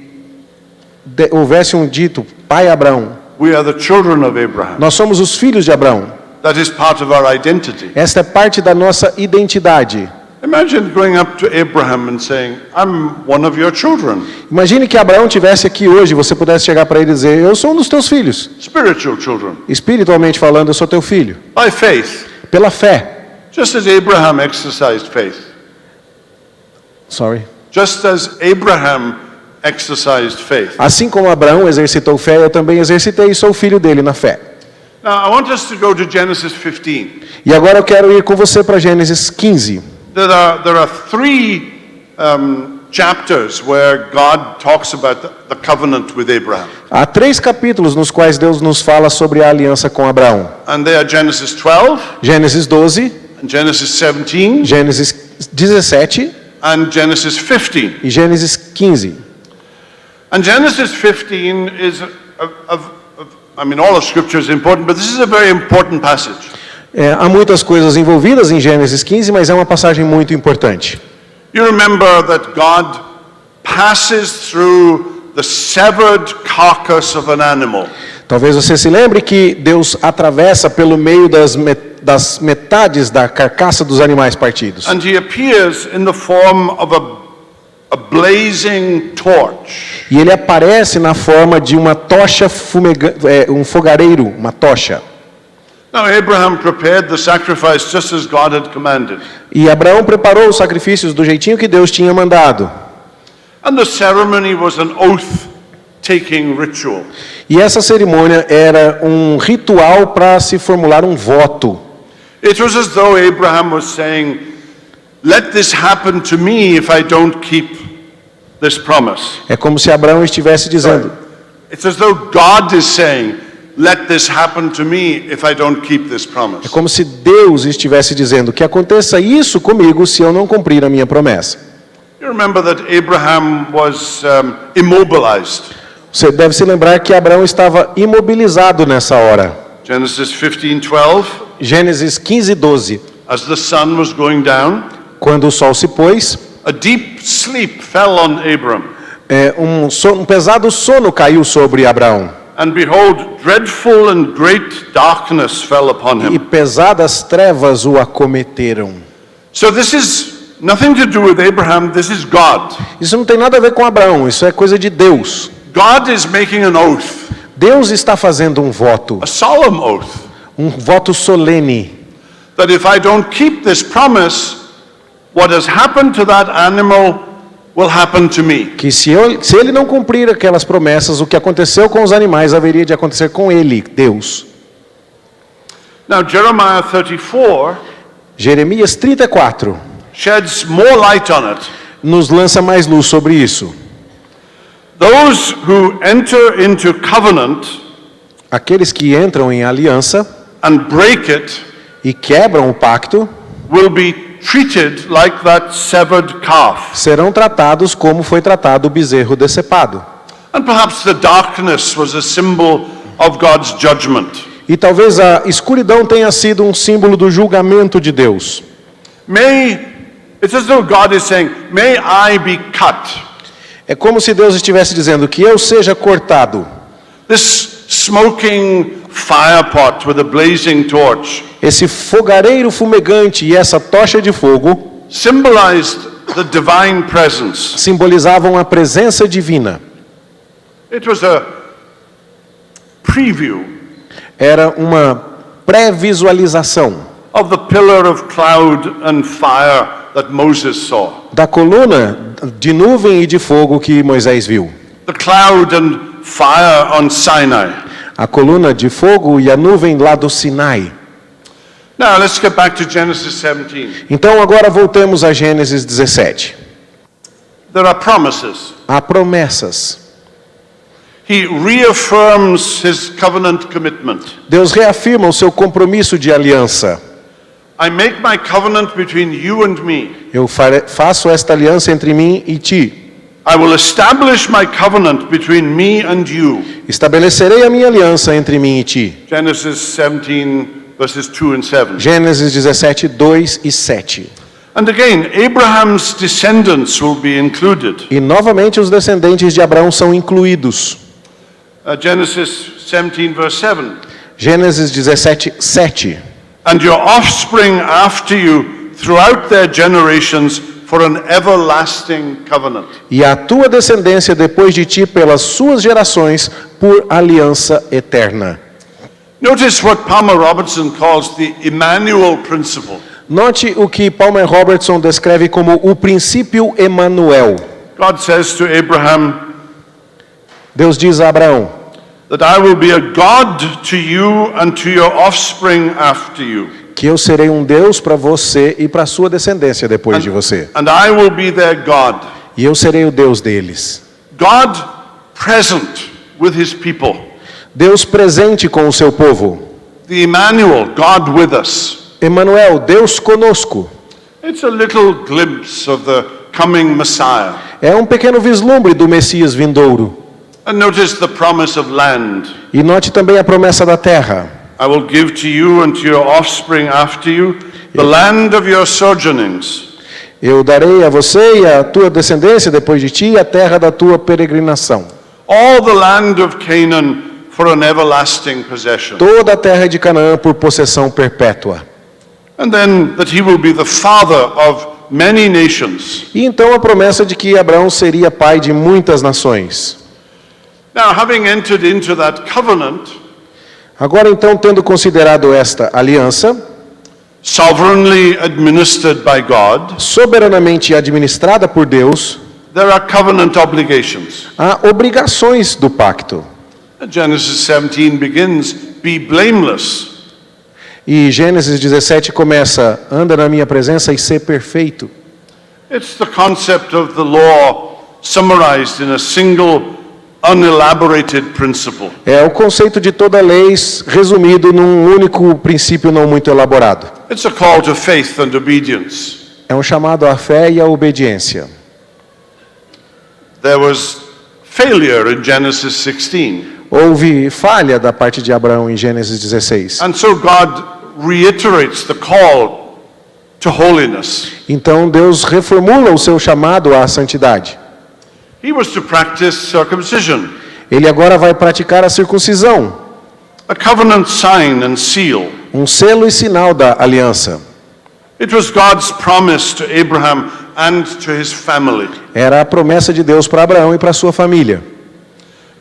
houvesse um dito, pai Abraão, we are the children of Abraham. nós somos os filhos de Abraão. That is part of our identity. Esta é parte da nossa identidade. Imagine going up to Abraham and saying, I'm one of your children, Imagine que Abraão tivesse aqui hoje e você pudesse chegar para ele e dizer, eu sou um dos teus filhos. spiritual children, Espiritualmente falando, eu sou teu filho. by faith, Pela fé. just as Abraham exercised faith. Sorry. Just as Abraham exercised faith. Assim como Abraão exercitou fé, eu também exercitei e sou filho dele na fé. Now, I want us to go to Genesis 15. E agora eu quero ir com você para Gênesis 15. There are three chapters where God talks about the covenant with Abraham. Há 3 capítulos nos quais Deus nos fala sobre a aliança com Abraão. And they are Genesis 12, Gênesis 12, and Genesis 17, Gênesis 17 and Genesis 15. e Gênesis 15. And Genesis 15 is, all of Scripture is important, but this is a very important passage. Há muitas coisas envolvidas em Gênesis 15, mas é uma passagem muito importante. You remember that God passes through the severed carcass of an animal. Talvez você se lembre que Deus atravessa pelo meio das metades da carcaça dos animais partidos. And he appears in the form of a blazing torch. E ele aparece na forma de uma tocha um fogareiro, uma tocha. Now Abraham prepared the sacrifice just as God had commanded. E Abraão preparou os sacrifícios do jeitinho que Deus tinha mandado. And the ceremony was an oath-taking ritual. E essa cerimônia era um ritual para se formular um voto. It was as though Abraham was saying, "Let this happen to me if I don't keep this promise." É como se Abraão estivesse dizendo. It's as though God is saying, "Let this happen to me if I don't keep this É promise." como se Deus estivesse dizendo que aconteça isso comigo se eu não cumprir a minha promessa. You remember that Abraham was immobilized. Você deve se lembrar que Abraão estava imobilizado nessa hora. Genesis 15:12, Gênesis 15:12. as the sun was going down, Quando o sol se pôs, a deep sleep fell on Abram. um pesado sono caiu sobre Abraão. And behold, dreadful and great darkness fell upon E him. pesadas trevas o acometeram. So this is nothing to do with Abraham, this is God. Isso não tem nada a ver com Abraão, isso é coisa de Deus. God is making an oath, Deus está fazendo um voto, a solemn oath, um voto solene. that if I don't keep this promise, what has happened to that animal will happen to me. Que se ele não cumprir aquelas promessas, o que aconteceu com os animais haveria de acontecer com ele, Deus. Now Jeremiah 34 Jeremias 34 sheds more light on it. nos lança mais luz sobre isso. Those who enter into covenant Aqueles que entram em aliança and break it e quebram o pacto will be treated like that severed calf. serão tratados como foi tratado o bezerro decepado. And perhaps the darkness was a symbol of God's judgment. E talvez a escuridão tenha sido um símbolo do julgamento de Deus. It's as though God is saying, may I be cut. É como se Deus estivesse dizendo que eu seja cortado. This smoking fire pot with a blazing torch Esse fogareiro fumegante e essa tocha de fogo symbolized the divine presence. simbolizavam a presença divina. It was a preview Era uma pré-visualização of the pillar of cloud and fire that Moses saw. da coluna de nuvem e de fogo que Moisés viu. The cloud and fire on Sinai. A coluna de fogo e a nuvem lá do Sinai. Now let's get back to Genesis 17. Então agora voltemos a Gênesis 17. There are promises. Há promessas. He reaffirms his covenant commitment. Deus reafirma o seu compromisso de aliança. I make my covenant between you and me. Eu faço esta aliança entre mim e ti. I will establish my covenant between me and you. Estabelecerei a minha aliança entre mim e ti. Genesis 17 verses 2 and 7. Gênesis 17, 2 e 7. And again, Abraham's descendants will be included. E novamente os descendentes de Abraão são incluídos. Genesis 17 verse 7. Gênesis 17, 7. And your offspring after you throughout their generations for an everlasting covenant. E a tua descendência depois de ti pelas suas gerações por aliança eterna. Notice what Palmer Robertson calls the Emmanuel principle. Note o que Palmer Robertson descreve como o princípio Emanuel. God says to Abraham, Deus diz a Abraão: that I will be a God to you and to your offspring after you. que eu serei um Deus para você e para a sua descendência depois de você. And I will be their God. E eu serei o Deus deles. God present with his people. Deus presente com o seu povo. The Emmanuel, God with us. Emmanuel, Deus conosco. It's a little glimpse of the coming Messiah. É um pequeno vislumbre do Messias vindouro. And notice the promise of land. E note também a promessa da terra. I will give to you and to your offspring after you the land of your sojournings. Eu darei a você e a tua descendência depois de ti a terra da tua peregrinação. All the land of Canaan for an everlasting possession. Toda a terra de Canaã por possessão perpétua. And then that he will be the father of many nations. E então a promessa de que Abraão seria pai de muitas nações. Now, having entered into that covenant, Agora então, tendo considerado esta aliança, sovereignly administered by God, soberanamente administrada por Deus, there are covenant obligations. há obrigações do pacto. Genesis 17 begins, be blameless. E Gênesis 17 começa, anda na minha presença e ser perfeito. It's the concept of the law summarized in a single unelaborated principle. É o conceito de toda a lei resumido num único princípio não muito elaborado. It's a call to faith and obedience. É um chamado à fé e à obediência. There was failure in Genesis 16. Houve falha da parte de Abraão em Gênesis 16. And so God reiterates the call to holiness. Então Deus reformula o seu chamado à santidade. He was to practice circumcision, Ele agora vai praticar a circuncisão, a covenant sign and seal. um selo e sinal da aliança. It was God's promise to Abraham and to his family. Era a promessa de Deus para Abraão e para sua família.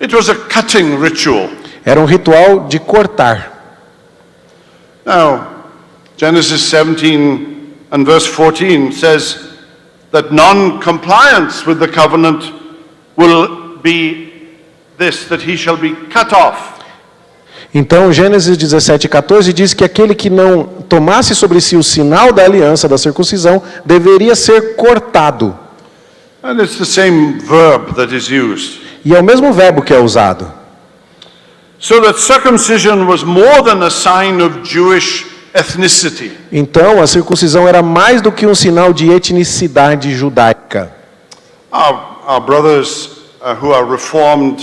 It was a cutting ritual. Era um ritual de cortar. Now, Genesis 17 and verse 14 says that non-compliance with the covenant will be this, that he shall be cut off. Então, Gênesis 17:14 diz que aquele que não tomasse sobre si o sinal da aliança, da circuncisão, deveria ser cortado. And it's the same verb that is used. E é o mesmo verbo que é usado. So that circumcision was more than a sign of Jewish ethnicity. Então, a circuncisão era mais do que um sinal de etnicidade judaica. Our brothers who are Reformed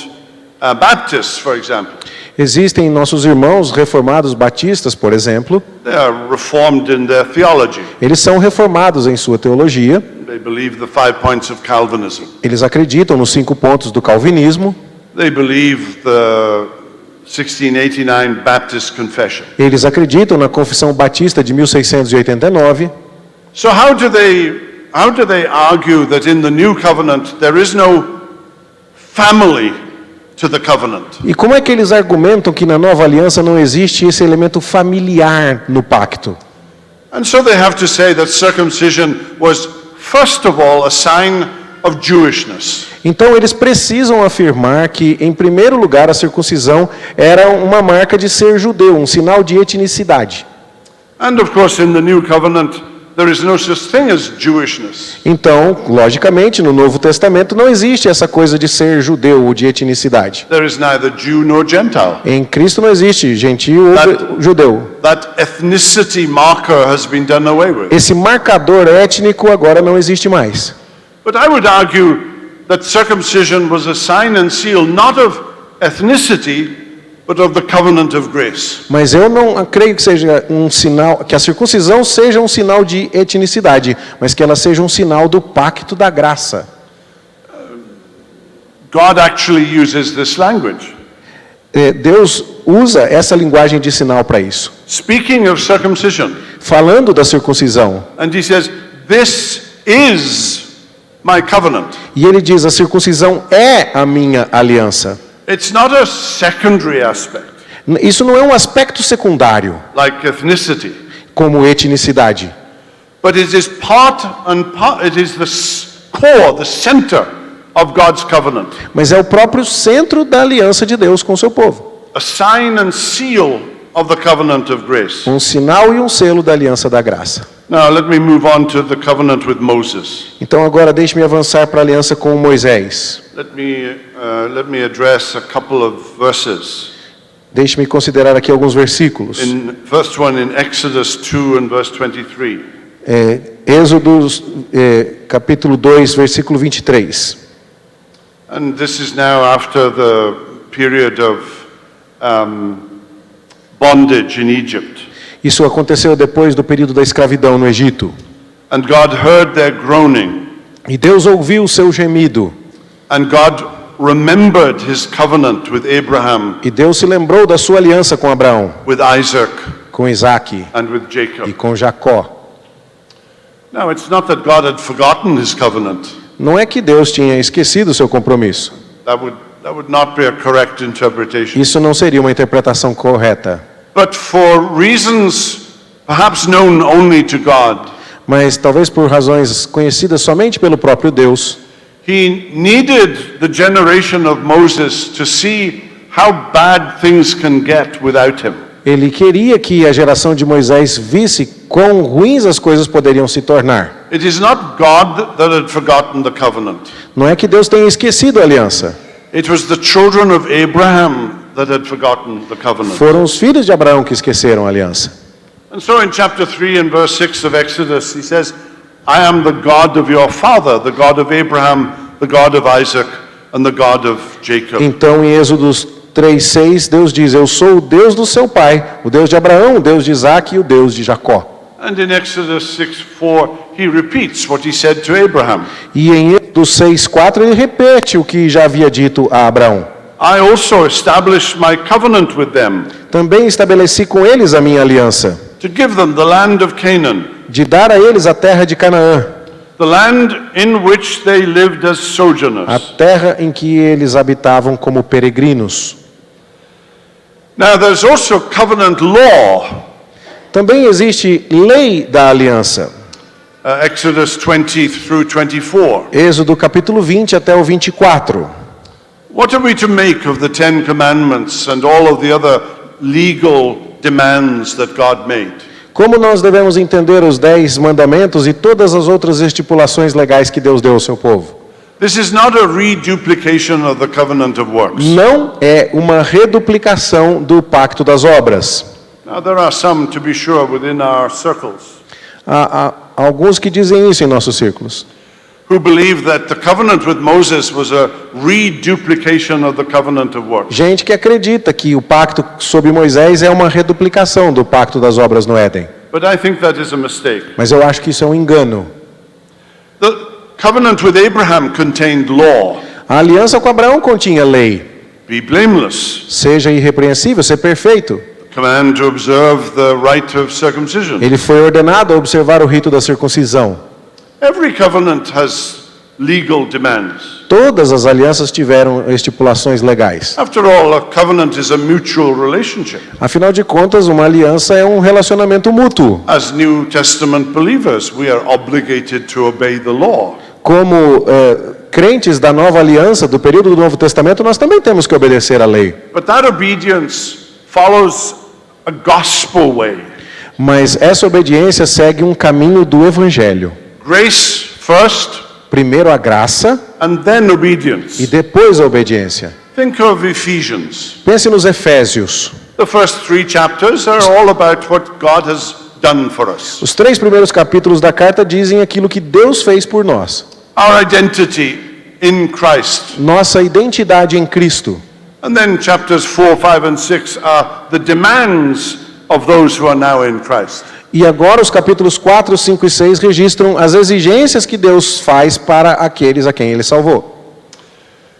Baptists, for example, Existem nossos irmãos reformados batistas, por exemplo, they are Reformed in their theology. eles são reformados em sua teologia, They believe the 5 points of Calvinism. eles acreditam nos 5 pontos do calvinismo, They believe the 1689 Baptist Confession. eles acreditam na Confissão Batista de 1689. So how do they argue that in the new covenant there is no family to the covenant? E como é que eles argumentam que na nova aliança não existe esse elemento familiar no pacto? And so they have to say that circumcision was first of all a sign of Jewishness. Então eles precisam afirmar que, em primeiro lugar, a circuncisão era uma marca de ser judeu, um sinal de etnicidade. And of course in the new covenant there is no such thing as Jewishness. Então, logicamente, no Novo Testamento não existe essa coisa de ser judeu ou de etnicidade. There is neither Jew nor Gentile. Em Cristo não existe gentil ou judeu. That ethnicity marker has been done away with. Esse marcador étnico agora não existe mais. But I would argue that circumcision was a sign and seal not of ethnicity but of the covenant of grace. Mas eu não creio que seja um sinal, que a circuncisão seja um sinal de etnicidade, mas que ela seja um sinal do pacto da graça. God actually uses this language. Deus usa essa linguagem de sinal para isso. Speaking of circumcision, Falando da circuncisão, and he says, "This is my covenant." e ele diz: a circuncisão é a minha aliança. It's not a secondary aspect, Isso não é um aspecto secundário, like ethnicity, como etnicidade, but it is part, it is the core, the center of God's covenant, mas é o próprio centro da aliança de Deus com o seu povo. a sign and seal of the covenant of grace. Um sinal e um selo da aliança da graça. Now let me move on to the covenant with Moses. Então agora deixe-me avançar para a aliança com Moisés. Let me address a couple of verses. Deixe-me considerar aqui alguns versículos. First one in Exodus 2 and verse 23. Êxodo capítulo 2, versículo 23. And this is now after the period of bondage in Egypt. Isso aconteceu depois do período da escravidão no Egito. And God heard their groaning. E Deus ouviu o seu gemido. And God remembered his covenant with Abraham, E Deus se lembrou da sua aliança com Abraão, with Isaac, com Isaque and with e Jacob. com Jacó. Now, it's not that God had forgotten his covenant. Não é que Deus tinha esquecido o seu compromisso. That would not be a correct interpretation. Isso não seria uma interpretação correta. But for reasons perhaps known only to God, Mas talvez por razões conhecidas somente pelo próprio Deus, he needed the generation of Moses to see how bad things can get without him. ele queria que a geração de Moisés visse quão ruins as coisas poderiam se tornar. It is not God that had forgotten the covenant. Não é que Deus tenha esquecido a aliança. It was the children of Abraham that had forgotten the covenant. Foram os filhos de Abraão que esqueceram a aliança. And so in chapter 3 and verse 6 of Exodus, he says, I am the God of your father, the God of Abraham, the God of Isaac, and the God of Jacob. Então, em Êxodo 3:6, Deus diz: Eu sou o Deus do seu pai, o Deus de Abraão, o Deus de Isaque e o Deus de Jacó. And in Exodus 6:4, he repeats what he said to Abraham. E em Êxodo 6:4 ele repete o que já havia dito a Abraão. I also established my covenant with them, Também estabeleci com eles a minha aliança, to give them the land of Canaan, de dar a eles a terra de Canaã, the land in which they lived as a sojourners. terra em que eles habitavam como peregrinos. Now there's also covenant law. Também existe lei da aliança. Exodus 20 through 24. Êxodo capítulo 20 até o 24. What are we to make of the Ten Commandments and all of the other legal demands that God made? Como nós devemos entender os 10 mandamentos e todas as outras estipulações legais que Deus deu ao seu povo? This is not a reduplication of the covenant of works. Não é uma reduplicação do pacto das obras. Now there are some, to be sure, within our circles Há alguns que dizem isso em nossos círculos, who believe that the covenant with Moses was a reduplication of the covenant of works. gente que acredita que o pacto sob Moisés é uma reduplicação do pacto das obras no Éden. But I think that is a mistake. Mas eu acho que isso é um engano. The covenant with Abraham contained law. A aliança com Abraão continha lei. Be blameless. Seja irrepreensível, ser perfeito. Command to observe the rite of circumcision. Ele foi ordenado a observar o rito da circuncisão. Every covenant has legal demands. Todas as alianças tiveram estipulações legais. After all, a covenant is a mutual relationship. Afinal de contas, uma aliança é um relacionamento mútuo. As New Testament believers, we are obligated to obey the law. Como crentes da nova aliança, do período do Novo Testamento, nós também temos que obedecer à lei. But that obedience follows a gospel way. Mas essa obediência segue um caminho do Evangelho. Grace first, Primeiro a graça and then e obedience. depois a obediência. Think of Ephesians. Pense nos Efésios. The first 3 chapters are all about what God has done for us. Os 3 primeiros capítulos da carta dizem aquilo que Deus fez por nós. Our identity in Christ. Nossa identidade em Cristo. And then chapters 4, 5, and 6 are the demands of those who are now in Christ. E agora os capítulos 4, 5 e 6 registram as exigências que Deus faz para aqueles a quem Ele salvou.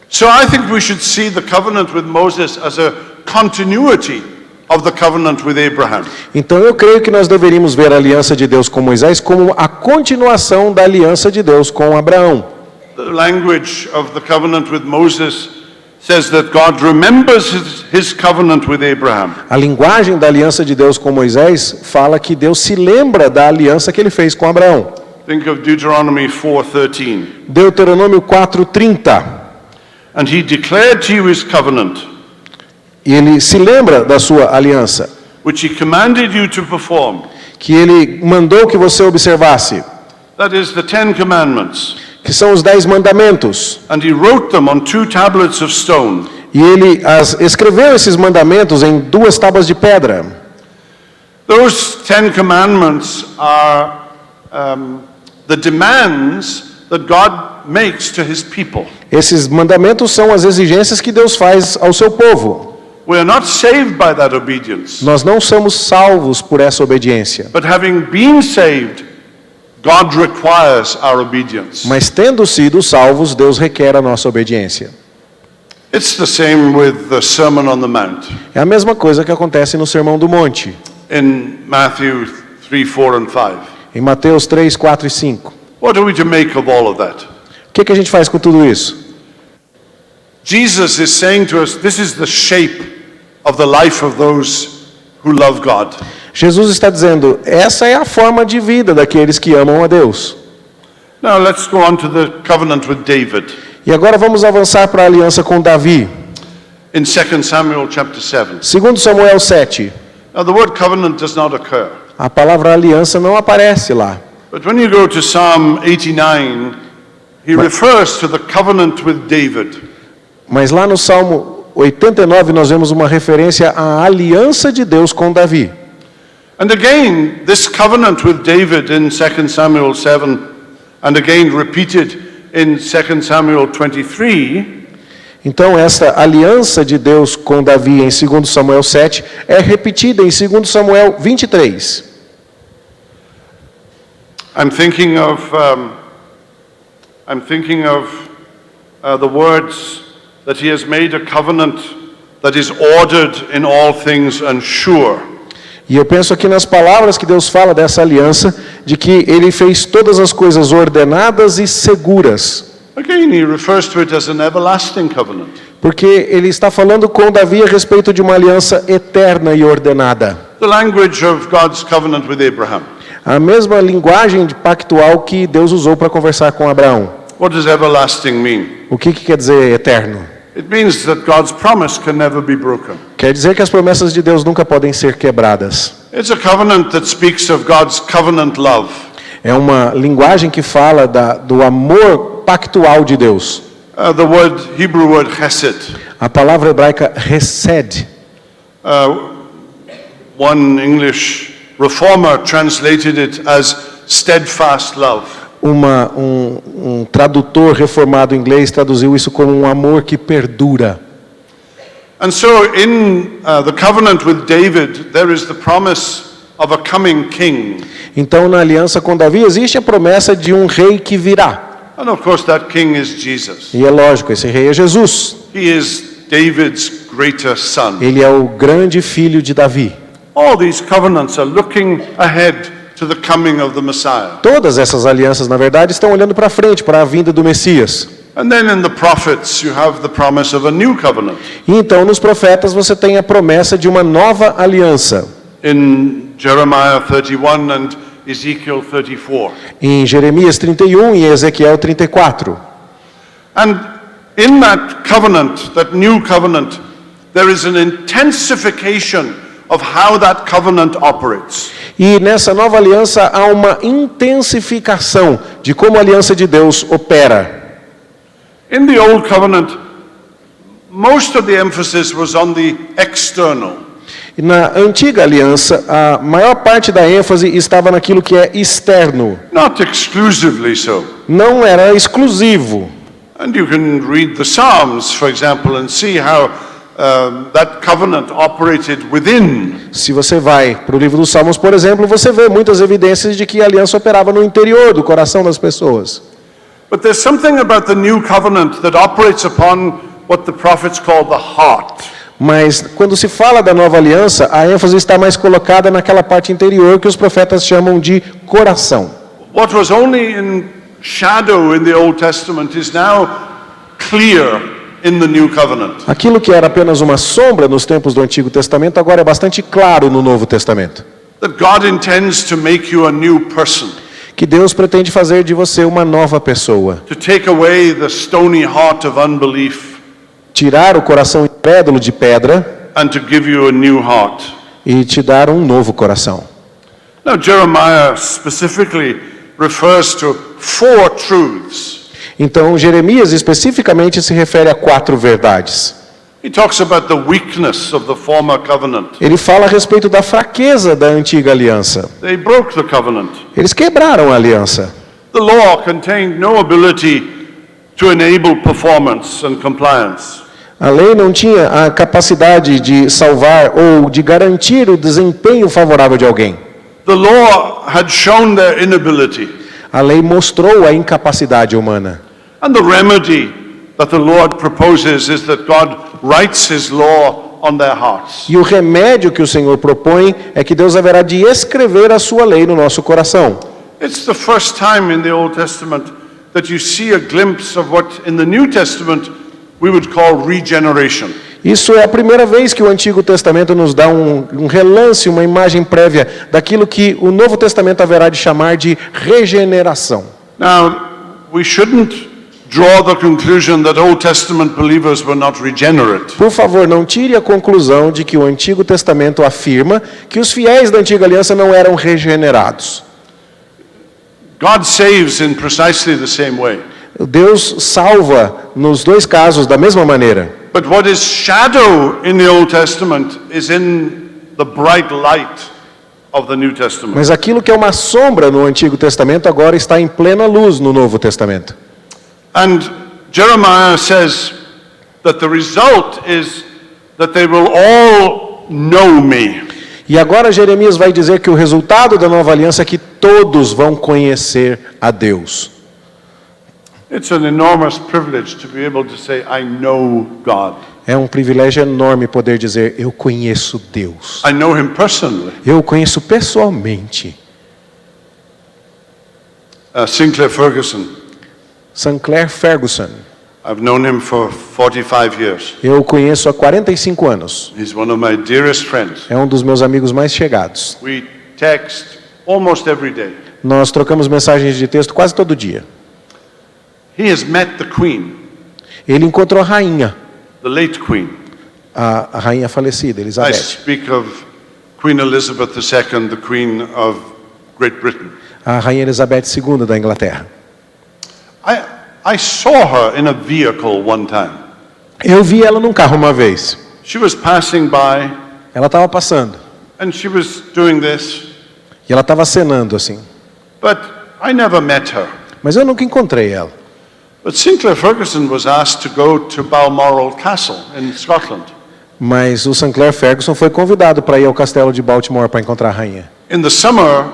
So I think we should see the covenant with Moses as a continuity of the covenant with Abraham. Então eu creio que nós deveríamos ver a aliança de Deus com Moisés como a continuação da aliança de Deus com Abraão. The language of the covenant with Moses says that God remembers his covenant with Abraham. A linguagem da aliança de Deus com Moisés fala que Deus se lembra da aliança que ele fez com Abraão. Think of Deuteronomy 4:13. Deuteronômio 4:30. And he declared to you his covenant, E ele se lembra da sua aliança, which he commanded you to perform. que ele mandou que você observasse, That is the 10 commandments. que são os 10 mandamentos. And he wrote them on 2 tablets of stone. E ele escreveu esses mandamentos em 2 tábuas de pedra. Those 10 commandments are the demands that God makes to his people. Esses mandamentos são as exigências que Deus faz ao seu povo. We are not saved by that obedience. Nós não somos salvos por essa obediência. But having been saved, God requires our obedience. Mas tendo sido salvos, Deus requer a nossa obediência. It's the same with the Sermon on the Mount. É a mesma coisa que acontece no Sermão do Monte, In Matthew 3, 4, and 5. em Mateus 3, 4 e 5. What are we to make of all of that? O que a gente faz com tudo isso? Jesus is saying to us, this is the shape of the life of those who love God. Jesus está dizendo, essa é a forma de vida daqueles que amam a Deus. Now let's go on to the covenant with David. E agora vamos avançar para a aliança com Davi. In 2 Samuel chapter 7. Segundo Samuel 7, Now the word covenant does not occur. a palavra aliança não aparece lá. But when you go to Psalm 89, he refers to the covenant with David. Mas lá no Salmo 89 nós vemos uma referência à aliança de Deus com Davi. And again, this covenant with David in 2 Samuel 7, and again repeated in 2 Samuel 23, Então essa aliança de Deus com Davi em 2 Samuel 7 é repetida em 2 Samuel 23. I'm thinking of the words that he has made a covenant that is ordered in all things and sure. E eu penso aqui nas palavras que Deus fala dessa aliança, de que ele fez todas as coisas ordenadas e seguras. Again, he refers to it as an everlasting covenant. Porque ele está falando com Davi a respeito de uma aliança eterna e ordenada. The language of God's covenant with Abraham. A mesma linguagem pactual que Deus usou para conversar com Abraão. What does everlasting mean? O que quer dizer eterno? It means that God's promise can never be broken. Quer dizer que as promessas de Deus nunca podem ser quebradas. It's a covenant that speaks of God's covenant love. É uma linguagem que fala do amor pactual de Deus. The Hebrew word chesed. A palavra hebraica hesed. One English reformer translated it as steadfast love. Um tradutor reformado inglês traduziu isso como um amor que perdura. And so in the covenant with David, there is the promise of a coming king. Então na aliança com Davi existe a promessa de um rei que virá. And of course that king is Jesus. E é lógico, esse rei é Jesus. He is David's greater son. Ele é o grande filho de Davi. All these covenants are looking ahead to the coming of the Messiah. Todas essas alianças, na verdade, estão olhando para frente, para a vinda do Messias. And then in the prophets you have the promise of a new covenant. E então nos profetas você tem a promessa de uma nova aliança. In Jeremiah 31 and Ezekiel 34. Em Jeremias 31 e Ezequiel 34. And in that covenant, that new covenant, there is an intensification of how that covenant operates. E nessa nova aliança há uma intensificação de como a aliança de Deus opera. In the old covenant, most of the emphasis was on the external. E na antiga aliança, a maior parte da ênfase estava naquilo que é externo. Not exclusively so. Não era exclusivo. And you can read the Psalms, for example, and see how that covenant operated within. Se você vai para o livro dos Salmos, por exemplo, você vê muitas evidências de que a aliança operava no interior do coração das pessoas. But there's something about the new covenant that operates upon what the prophets call the heart. Mas quando se fala da nova aliança, a ênfase está mais colocada naquela parte interior que os profetas chamam de coração. What was only in shadow in the Old Testament is now clear in the New Covenant. Aquilo que era apenas uma sombra nos tempos do Antigo Testamento agora é bastante claro no Novo Testamento. That God intends to make you a new person. que Deus pretende fazer de você uma nova pessoa. to take away the stony heart of unbelief Tirar o coração incrédulo de pedra and to give you a new heart. e te dar um novo coração. Now, Jeremiah specifically refers to 4 truths. Então, Jeremias especificamente se refere a 4 verdades. He talks about the weakness of the former covenant. Ele fala a respeito da fraqueza da antiga aliança. They broke the covenant. Eles quebraram a aliança. The law contained no ability to enable performance and compliance. A lei não tinha a capacidade de salvar ou de garantir o desempenho favorável de alguém. The law had shown their inability. A lei mostrou a incapacidade humana. And the remedy that the Lord proposes is that God writes His law on their hearts. E o remédio que o Senhor propõe é que Deus haverá de escrever a sua lei no nosso coração. It's the first time in the Old Testament that you see a glimpse of what in the New Testament we would call regeneration. Isso é a primeira vez que o Antigo Testamento nos dá um relance, uma imagem prévia daquilo que o Novo Testamento haverá de chamar de regeneração. Now, we shouldn't draw the conclusion that Old Testament believers were not regenerate. Por favor, não tire a conclusão de que o Antigo Testamento afirma que os fiéis da Antiga Aliança não eram regenerados. God saves in precisely the same way. Deus salva nos dois casos da mesma maneira. But what is shadow in the Old Testament is in the bright light of the New Testament. Mas aquilo que é uma sombra no Antigo Testamento agora está em plena luz no Novo Testamento. And Jeremiah says that the result is that they will all know me. E agora Jeremias vai dizer que o resultado da nova aliança é que todos vão conhecer a Deus. It's an enormous privilege to be able to say, I know God. É um privilégio enorme poder dizer, eu conheço Deus. I know Him personally. Eu o conheço pessoalmente. Sinclair Ferguson, Sinclair Ferguson. I've known him for 45 years. Eu o conheço há 45 anos. He's one of my dearest friends. É um dos meus amigos mais chegados. We text almost every day. Nós trocamos mensagens de texto quase todo dia. He has met the Queen, Ele encontrou a rainha, the late Queen. a rainha falecida, I Elizabeth. speak of Queen Elizabeth II, the Queen of Great Britain. A rainha Elizabeth II da Inglaterra. I saw her in a vehicle one time. Eu vi ela num carro uma vez. She was passing by Ela estava passando. and she was doing this, E ela estava acenando assim. but I never met her. Mas eu nunca encontrei ela. But Sinclair Ferguson was asked to go to Balmoral Castle in Scotland. Mas o Sinclair Ferguson foi convidado para ir ao castelo de Baltimore para encontrar a rainha. In the summer,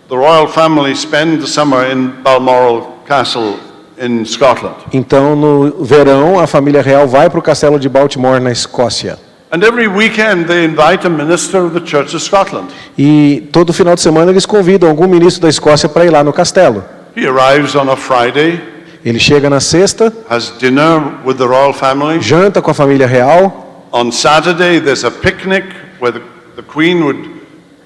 the royal family spend the summer in Balmoral Castle in Scotland. Então, no verão, a família real vai para o castelo de Baltimore, na Escócia. And every weekend they invite a minister of the Church of Scotland. E todo final de semana eles convidam algum ministro da Escócia para ir lá no castelo. He arrives on a Friday, Ele chega na sexta, has dinner with the royal family. janta com a família real. On Saturday, there's a picnic where the Queen would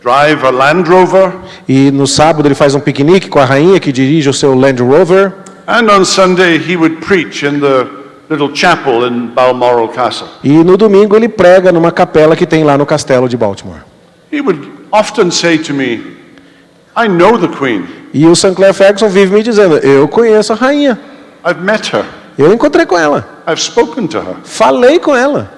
drive a Land Rover. E no sábado ele faz um piquenique com a rainha que dirige o seu Land Rover. And on Sunday, he would preach in the little chapel in Balmoral Castle. E no domingo ele prega numa capela que tem lá no castelo de Baltimore. He would often say to me, I know the Queen. E o Sinclair Ferguson vive me dizendo, eu conheço a rainha. I've met her. Eu encontrei com ela. I've spoken to her. Falei com ela.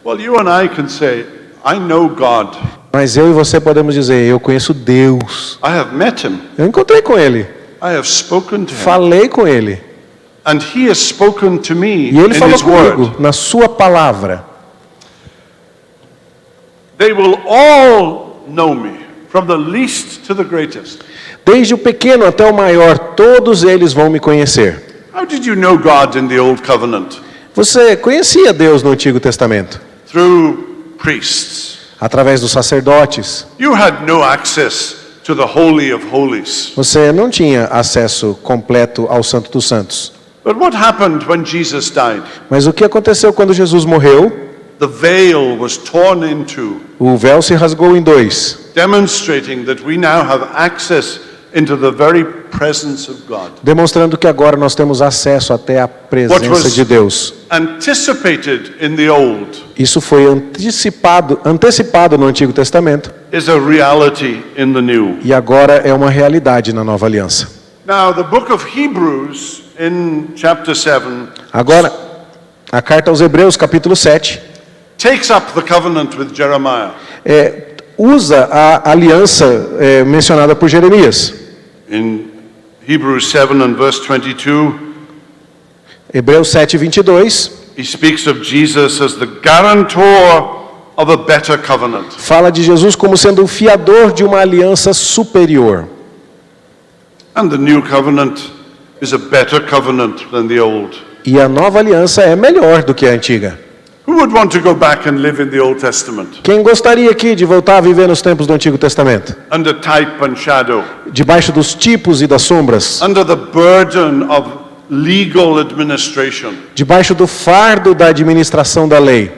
Well, you and I can say, I know God. Mas eu e você podemos dizer, eu conheço Deus. I have met Him. Eu encontrei com Ele. I have spoken to Him. Falei com Ele. And He has spoken to me E Ele in falou His Word. comigo, na sua palavra. They will all know me, from the least to the greatest. Desde o pequeno até o maior, todos eles vão me conhecer. How did you know God in the Old Covenant? Você conhecia Deus no Antigo Testamento? Through priests. Através dos sacerdotes. You had no access to the Holy of Holies. Você não tinha acesso completo ao Santo dos Santos. But what happened when Jesus died? Mas o que aconteceu quando Jesus morreu? The veil was torn in two, O véu se rasgou em dois, demonstrating that we now have access into the very presence of God. Demonstrando que agora nós temos acesso até a presença de Deus. Anticipated in the old Isso foi antecipado no Antigo Testamento is a reality in the new. e agora é uma realidade na Nova Aliança. Now, the book of Hebrews in chapter 7 Agora, a carta aos Hebreus, capítulo 7, takes up the covenant with Jeremiah. usa a aliança mencionada por Jeremias. In Hebrews 7 and verse 22, Hebreus 7, 22, he speaks of Jesus as the guarantor of a better covenant. fala de Jesus como sendo o fiador de uma aliança superior. And the new covenant is a better covenant than the old. E a nova aliança é melhor do que a antiga. Who would want to go back and live in the Old Testament Quem gostaria aqui de voltar a viver nos tempos do Antigo Testamento? under type and shadow, Debaixo dos tipos e das sombras, under the burden of legal administration? debaixo do fardo da administração da lei.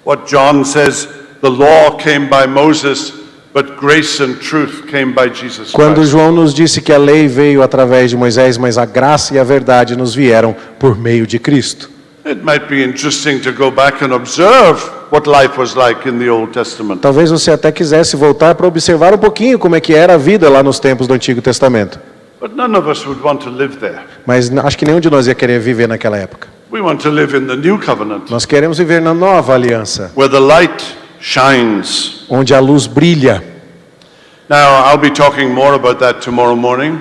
What John says, the law came by Moses, but grace and truth came by Jesus Quando Christ. João nos disse que a lei veio através de Moisés, mas a graça e a verdade nos vieram por meio de Cristo. It might be interesting to go back and observe what life was like in the Old Testament. Talvez você até quisesse voltar para observar um pouquinho como é que era a vida lá nos tempos do Antigo Testamento. But none of us would want to live there. Mas acho que nenhum de nós ia querer viver naquela época. We want to live in the new covenant, Nós queremos viver na nova aliança, where the light shines. onde a luz brilha. Now, I'll be talking more about that tomorrow morning.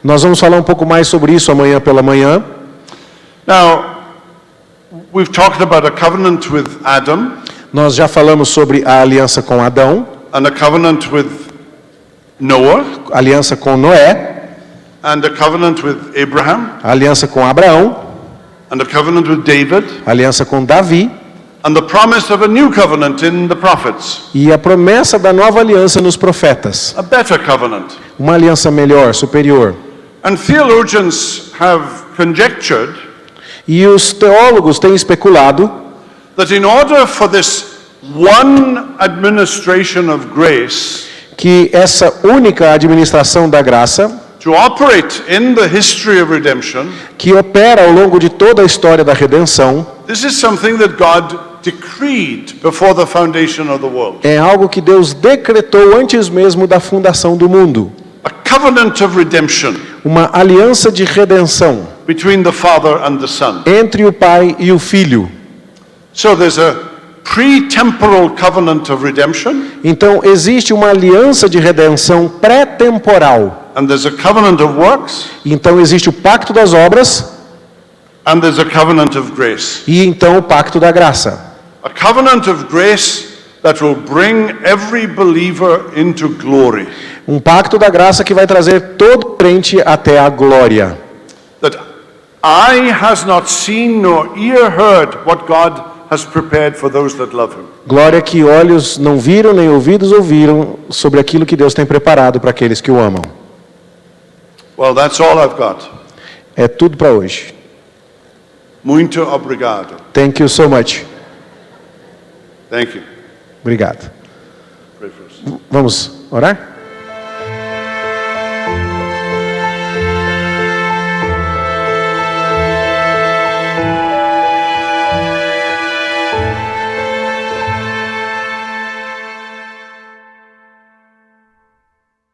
Nós vamos falar um pouco mais sobre isso amanhã pela manhã. Now, we've talked about a covenant with Adam Nós já falamos sobre a aliança com Adão, and a covenant with Noah a aliança com Noé, and a covenant with Abraham a aliança com Abraão, and a covenant with David a aliança com Davi and the promise of a new covenant in the prophets, e a promessa da nova aliança nos profetas. a better covenant. Uma aliança melhor, superior. And theologians have conjectured E os teólogos têm especulado that in order for this one administration of grace que essa única administração da graça, to operate in the history of redemption, que opera ao longo de toda a história da redenção, this is something that God decreed before the foundation of the world. é algo que Deus decretou antes mesmo da fundação do mundo. A covenant of redemption Uma aliança de redenção between the Father and the Son. entre o Pai e o Filho. So there's a pre-temporal covenant of redemption, Então existe uma aliança de redenção pré-temporal. and there's a covenant of works, Então existe o pacto das obras and there's a covenant of grace. e então o pacto da graça. A covenant of grace that will bring every believer into glory. Um pacto da graça que vai trazer todo crente até a glória. That eye has not seen nor ear heard what God has prepared for those that love him. Glória que olhos não viram nem ouvidos ouviram sobre aquilo que Deus tem preparado para aqueles que o amam. Well, that's all I've got. É tudo para hoje. Muito obrigado. Thank you so much. Thank you. Obrigado. Pray for us. Vamos orar?